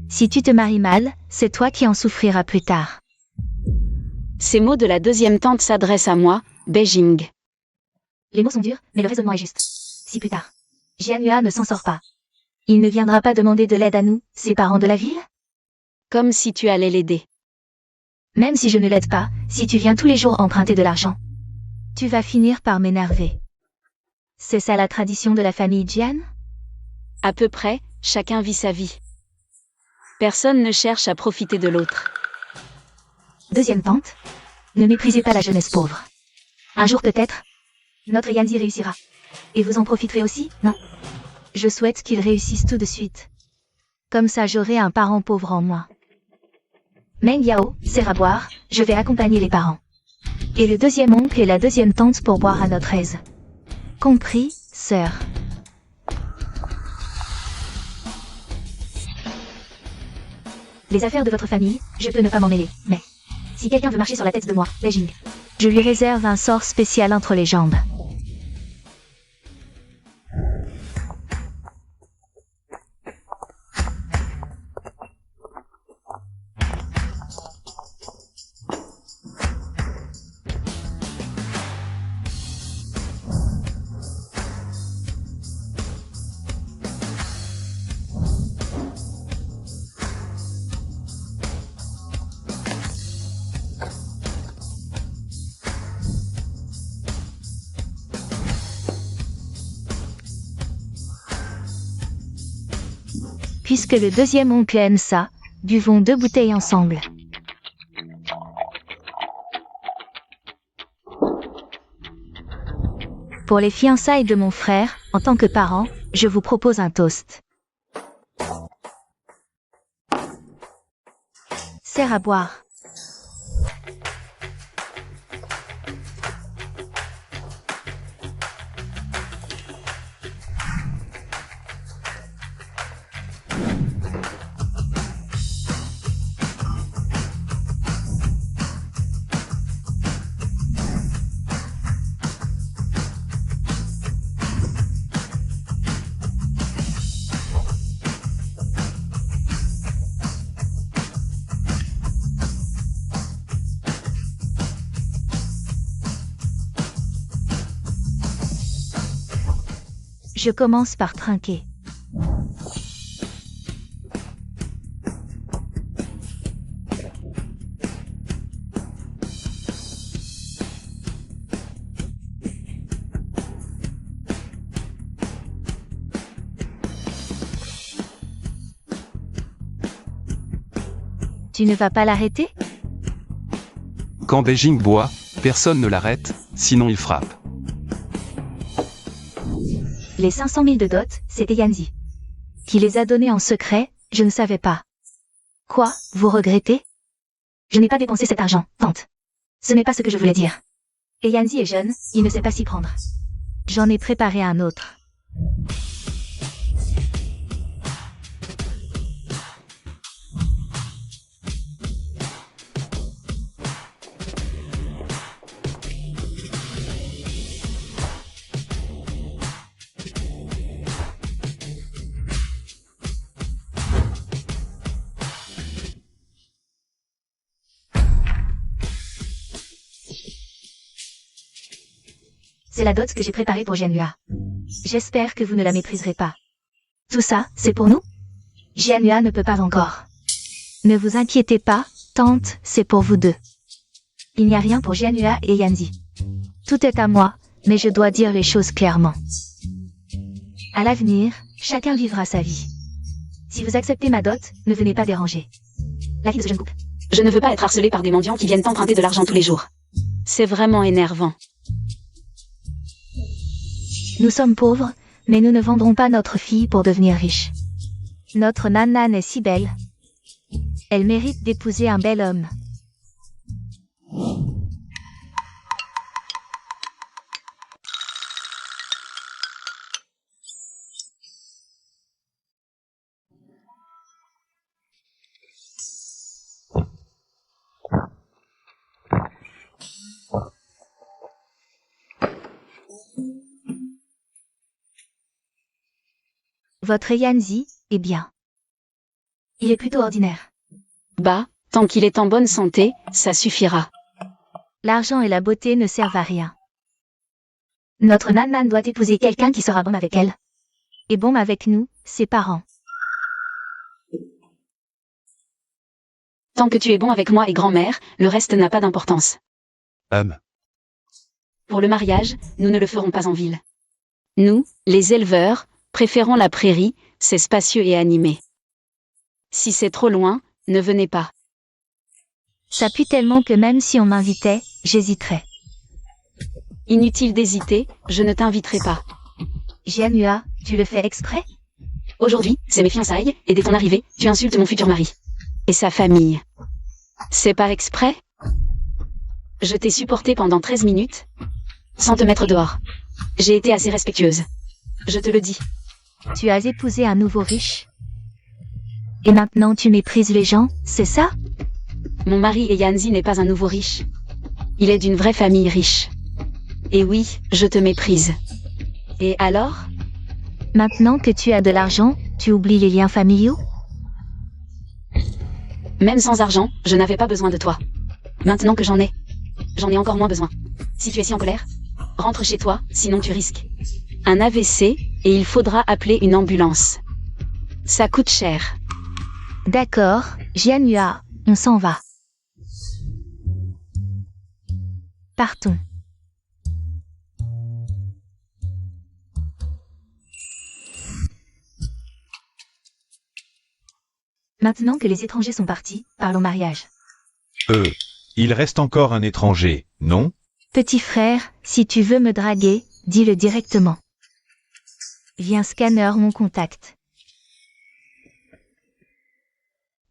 Si tu te maries mal, c'est toi qui en souffriras plus tard. Ces mots de la deuxième tante s'adressent à moi, Beijing. Les mots sont durs, mais le raisonnement est juste. Si plus tard, Jianhua ne s'en sort pas, il ne viendra pas demander de l'aide à nous, ses parents de la ville? Comme si tu allais l'aider. Même si je ne l'aide pas, si tu viens tous les jours emprunter de l'argent, tu vas finir par m'énerver. C'est ça la tradition de la famille Jian? À peu près, chacun vit sa vie. Personne ne cherche à profiter de l'autre. Deuxième tante, ne méprisez pas la jeunesse pauvre. Un jour peut-être, notre Yanzi réussira. Et vous en profiterez aussi, non? Je souhaite qu'il réussisse tout de suite. Comme ça j'aurai un parent pauvre en moi. Meng Yao, sert à boire, je vais accompagner les parents. Et le deuxième oncle et la deuxième tante pour boire à notre aise. Compris, sœur. Les affaires de votre famille, je peux ne pas m'en mêler, mais si quelqu'un veut marcher sur la tête de moi, Beijing, je lui réserve un sort spécial entre les jambes. Puisque le deuxième oncle aime ça, buvons 2 bouteilles ensemble. Pour les fiançailles de mon frère, en tant que parent, je vous propose un toast. Sert à boire. Je commence par trinquer. Tu ne vas pas l'arrêter? Quand Beijing boit, personne ne l'arrête, sinon il frappe. Les 500 000 de dot, c'était Yanzi. Qui les a donnés en secret, je ne savais pas. Quoi, vous regrettez? Je n'ai pas dépensé cet argent, tante. Ce n'est pas ce que je voulais dire. Et Yanzi est jeune, il ne sait pas s'y prendre. J'en ai préparé un autre. C'est la dot que j'ai préparée pour Jianhua. J'espère que vous ne la mépriserez pas. Tout ça, c'est pour nous? Jianhua ne peut pas encore. Ne vous inquiétez pas, tante, c'est pour vous deux. Il n'y a rien pour Jianhua et Yanzi. Tout est à moi, mais je dois dire les choses clairement. À l'avenir, chacun vivra sa vie. Si vous acceptez ma dot, ne venez pas déranger. La vie de ce jeune couple. Je ne veux pas être harcelée par des mendiants qui viennent emprunter de l'argent tous les jours. C'est vraiment énervant. Nous sommes pauvres, mais nous ne vendrons pas notre fille pour devenir riches. Notre Nan-Nan est si belle. Elle mérite d'épouser un bel homme. Votre Yanzi est bien. Il est plutôt ordinaire. Bah, tant qu'il est en bonne santé, ça suffira. L'argent et la beauté ne servent à rien. Notre Nan-Nan doit épouser quelqu'un qui sera bon avec elle. Et bon avec nous, ses parents. Tant que tu es bon avec moi et grand-mère, le reste n'a pas d'importance. Pour le mariage, nous ne le ferons pas en ville. Nous, les éleveurs, préférons la prairie, c'est spacieux et animé. Si c'est trop loin, ne venez pas. Ça pue tellement que même si on m'invitait, j'hésiterais. Inutile d'hésiter, je ne t'inviterai pas. Jianhua, tu le fais exprès? Aujourd'hui, c'est mes fiançailles, et dès ton arrivée, tu insultes mon futur mari. Et sa famille. C'est par exprès? Je t'ai supporté pendant 13 minutes, sans te mettre dehors. J'ai été assez respectueuse. Je te le dis. Tu as épousé un nouveau riche? Et maintenant tu méprises les gens, c'est ça? Mon mari et Yanzi n'est pas un nouveau riche. Il est d'une vraie famille riche. Et oui, je te méprise. Et alors? Maintenant que tu as de l'argent, tu oublies les liens familiaux? Même sans argent, je n'avais pas besoin de toi. Maintenant que j'en ai encore moins besoin. Si tu es si en colère, rentre chez toi, sinon tu risques un AVC, et il faudra appeler une ambulance. Ça coûte cher. D'accord, Jianhua, on s'en va. Partons. Maintenant que les étrangers sont partis, parlons mariage. Il reste encore un étranger, non? Petit frère, si tu veux me draguer, dis-le directement. Viens scanner mon contact.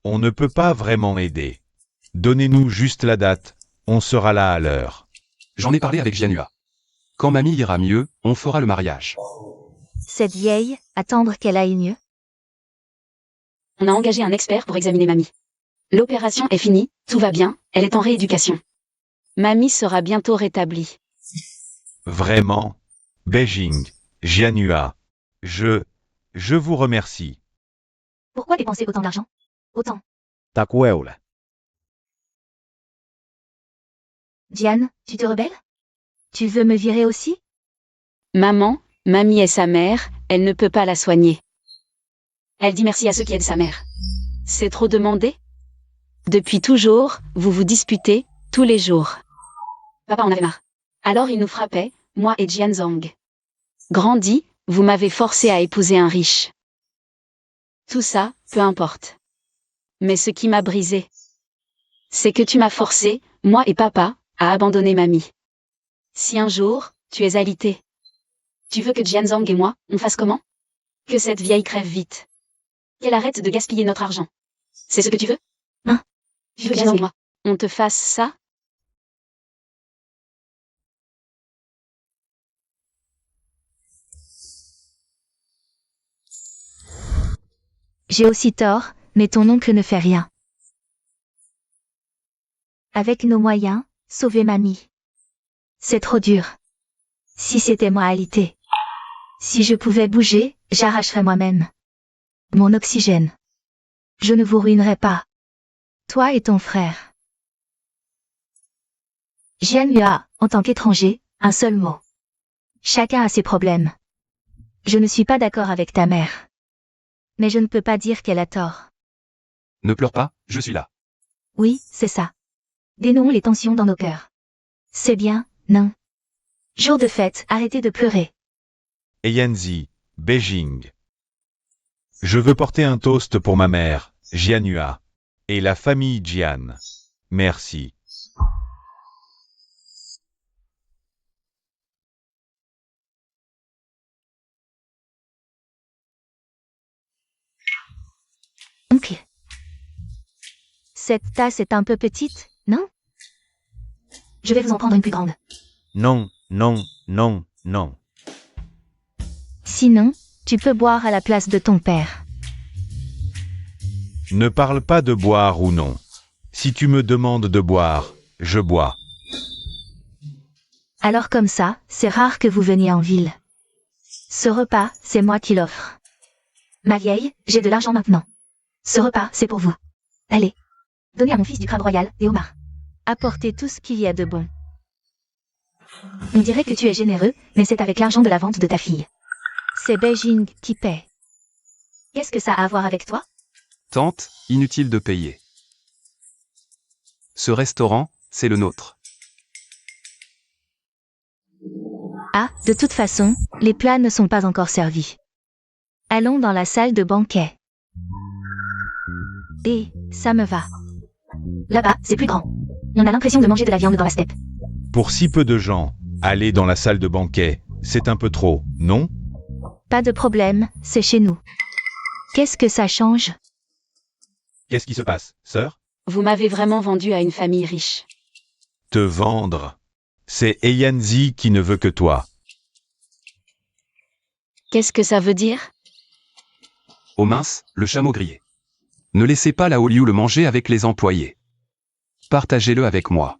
On ne peut pas vraiment aider. Donnez-nous juste la date, on sera là à l'heure. J'en ai parlé avec Jianhua. Quand mamie ira mieux, on fera le mariage. Cette vieille, attendre qu'elle aille mieux. On a engagé un expert pour examiner mamie. L'opération est finie, tout va bien, elle est en rééducation. Mamie sera bientôt rétablie. Vraiment? Beijing, Jianhua. Je vous remercie. Pourquoi dépenser autant d'argent? Autant. Diane, tu te rebelles? Tu veux me virer aussi? Maman, mamie est sa mère, elle ne peut pas la soigner. Elle dit merci à ceux qui aident sa mère. C'est trop demandé? Depuis toujours, vous vous disputez, tous les jours. Papa en avait marre. Alors il nous frappait, moi et Jianzhong. Grandi, vous m'avez forcé à épouser un riche. Tout ça, peu importe. Mais ce qui m'a brisé, C'est que tu m'as forcé, moi et papa, à abandonner mamie. Si un jour, tu es alité, tu veux que Jianzhang et moi, on fasse comment? Que cette vieille crève vite. Qu'elle arrête de gaspiller notre argent. C'est ce que tu veux? Hein? Tu veux que Jianzhang et moi, on te fasse ça? J'ai aussi tort, mais ton oncle ne fait rien. Avec nos moyens, sauver mamie. C'est trop dur. Si c'était moi alité. Si je pouvais bouger, j'arracherais moi-même mon oxygène. Je ne vous ruinerai pas. Toi et ton frère. Jianyua, en tant qu'étranger, un seul mot. Chacun a ses problèmes. Je ne suis pas d'accord avec ta mère. Mais je ne peux pas dire qu'elle a tort. Ne pleure pas, je suis là. Oui, c'est ça. Dénouons les tensions dans nos cœurs. C'est bien, non? Jour de fête, arrêtez de pleurer. Yanzi, Beijing. Je veux porter un toast pour ma mère, Jianhua, et la famille Jian. Merci. Oncle. Cette tasse est un peu petite, non? Je vais vous en prendre une plus grande. Non, non, non, non. Sinon, tu peux boire à la place de ton père. Ne parle pas de boire ou non. Si tu me demandes de boire, je bois. Alors comme ça, c'est rare que vous veniez en ville. Ce repas, c'est moi qui l'offre. Ma vieille, j'ai de l'argent maintenant. Ce repas, c'est pour vous. Allez. Donnez à mon fils du crabe royal, et Omar. Apportez tout ce qu'il y a de bon. On dirait que tu es généreux, mais c'est avec l'argent de la vente de ta fille. C'est Beijing qui paie. Qu'est-ce que ça a à voir avec toi? Tante, inutile de payer. Ce restaurant, c'est le nôtre. Ah, de toute façon, les plats ne sont pas encore servis. Allons dans la salle de banquet. Et, ça me va. Là-bas, c'est plus grand. On a l'impression de manger de la viande dans la steppe. Pour si peu de gens, aller dans la salle de banquet, c'est un peu trop, non? Pas de problème, c'est chez nous. Qu'est-ce que ça change? Qu'est-ce qui se passe, sœur? Vous m'avez vraiment vendu à une famille riche. Te vendre. C'est Yanzi qui ne veut que toi. Qu'est-ce que ça veut dire? Au mince, le chameau grillé. Ne laissez pas la Oliu le manger avec les employés. Partagez-le avec moi.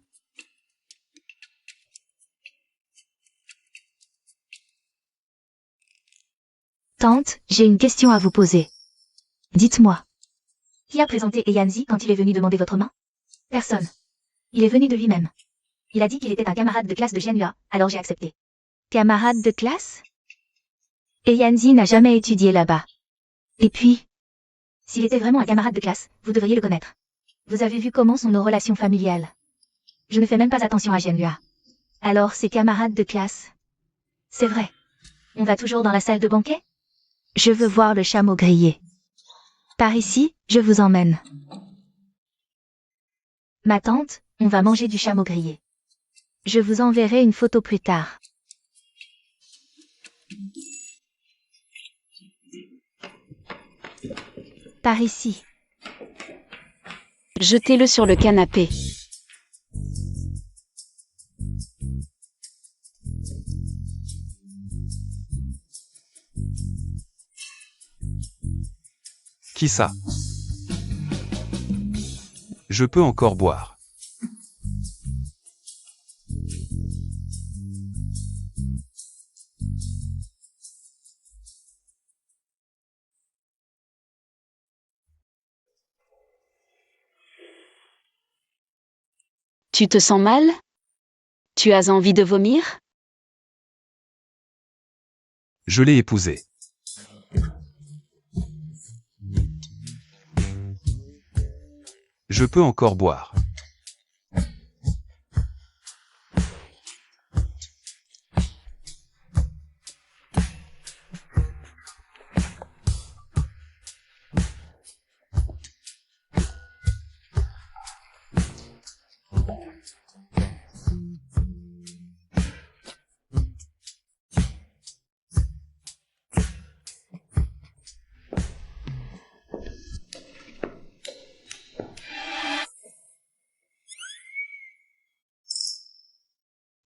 Tante, j'ai une question à vous poser. Dites-moi. Qui a présenté Yanzi quand il est venu demander votre main? Personne. Il est venu de lui-même. Il a dit qu'il était un camarade de classe de Jianyua, alors j'ai accepté. Camarade de classe? Yanzi n'a jamais étudié là-bas. Et puis, s'il était vraiment un camarade de classe, vous devriez le connaître. Vous avez vu comment sont nos relations familiales. Je ne fais même pas attention à Jianyua. Alors c'est camarade de classe. C'est vrai. On va toujours dans la salle de banquet? Je veux voir le chameau grillé. Par ici, je vous emmène. Ma tante, on va manger du chameau grillé. Je vous enverrai une photo plus tard. Par ici. Jetez-le sur le canapé. Qui ça? Je peux encore boire. Tu te sens mal? Tu as envie de vomir? Je l'ai épousé. Je peux encore boire.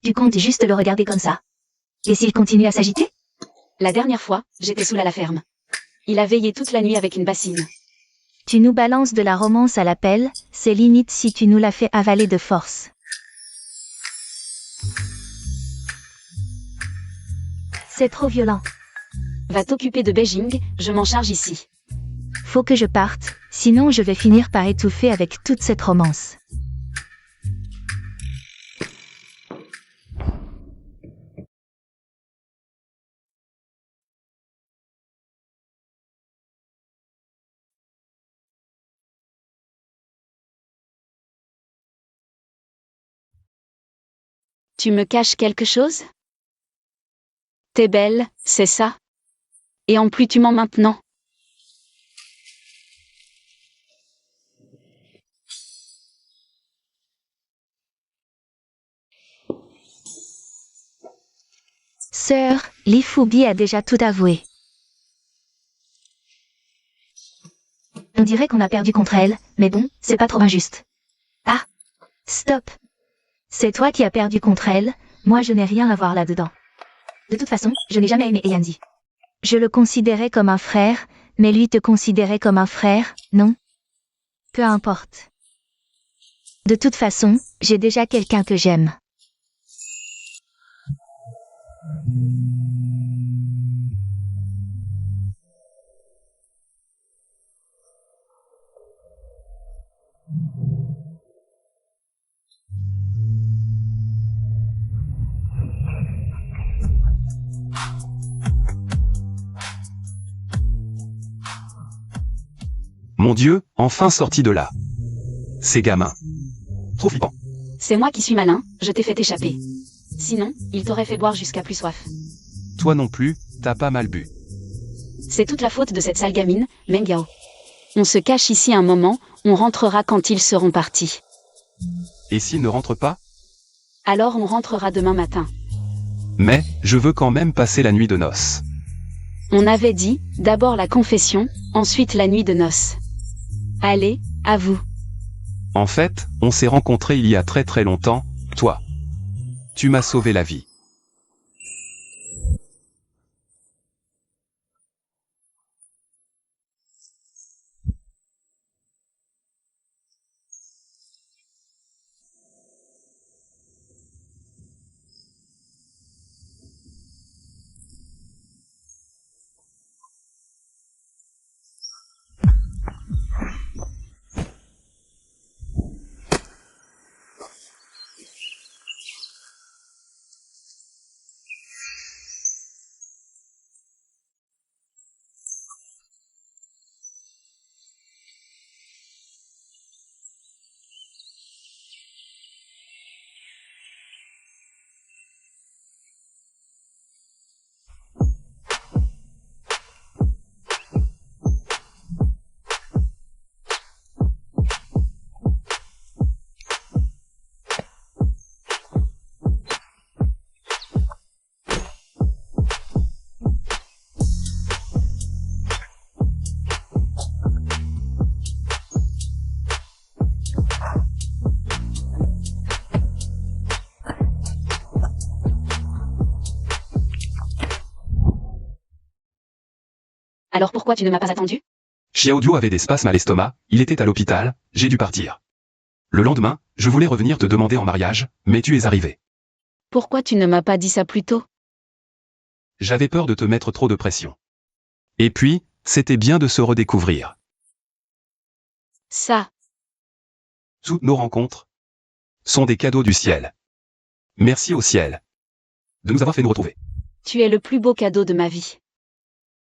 Tu comptes juste le regarder comme ça. Et s'il continue à s'agiter? La dernière fois, j'étais seule à la ferme. Il a veillé toute la nuit avec une bassine. Tu nous balances de la romance à la pelle, c'est limite si tu nous la fais avaler de force. C'est trop violent. Va t'occuper de Beijing, je m'en charge ici. Faut que je parte, sinon je vais finir par étouffer avec toute cette romance. Tu me caches quelque chose? T'es belle, c'est ça? Et en plus tu mens maintenant. Sœur, Li Fubi a déjà tout avoué. On dirait qu'on a perdu contre elle, mais bon, c'est pas trop injuste. Ah! Stop! C'est toi qui as perdu contre elle, moi je n'ai rien à voir là-dedans. De toute façon, je n'ai jamais aimé Eyanzi. Je le considérais comme un frère, mais lui te considérait comme un frère, non? Peu importe. De toute façon, j'ai déjà quelqu'un que j'aime. Mon Dieu, enfin sorti de là. Ces gamins. Trop flippant. C'est moi qui suis malin, je t'ai fait échapper. Sinon, il t'aurait fait boire jusqu'à plus soif. Toi non plus, t'as pas mal bu. C'est toute la faute de cette sale gamine, Meng Yao. On se cache ici un moment, on rentrera quand ils seront partis. Et s'ils ne rentrent pas? Alors on rentrera demain matin. Mais, je veux quand même passer la nuit de noces. On avait dit, d'abord la confession, ensuite la nuit de noces. Allez, à vous. En fait, on s'est rencontrés il y a très très longtemps, toi. Tu m'as sauvé la vie. Alors pourquoi tu ne m'as pas attendu? Xiaodio avait des spasmes à l'estomac, il était à l'hôpital, j'ai dû partir. Le lendemain, je voulais revenir te demander en mariage, mais tu es arrivé. Pourquoi tu ne m'as pas dit ça plus tôt? J'avais peur de te mettre trop de pression. Et puis, c'était bien de se redécouvrir. Ça, Toutes nos rencontres sont des cadeaux du ciel. Merci au ciel de nous avoir fait nous retrouver. tu es le plus beau cadeau de ma vie.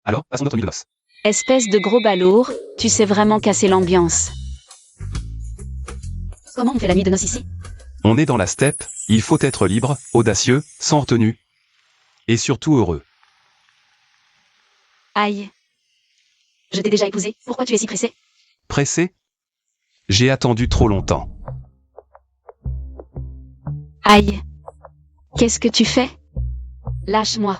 Alors, passons notre nuit de noces. Espèce de gros balourd, tu sais vraiment casser l'ambiance. Comment on fait la nuit de noces ici? On est dans la steppe, il faut être libre, audacieux, sans retenue. Et surtout heureux. Aïe. Je t'ai déjà épousé, pourquoi tu es si pressé? Pressé? J'ai attendu trop longtemps. Aïe. Qu'est-ce que tu fais? Lâche-moi.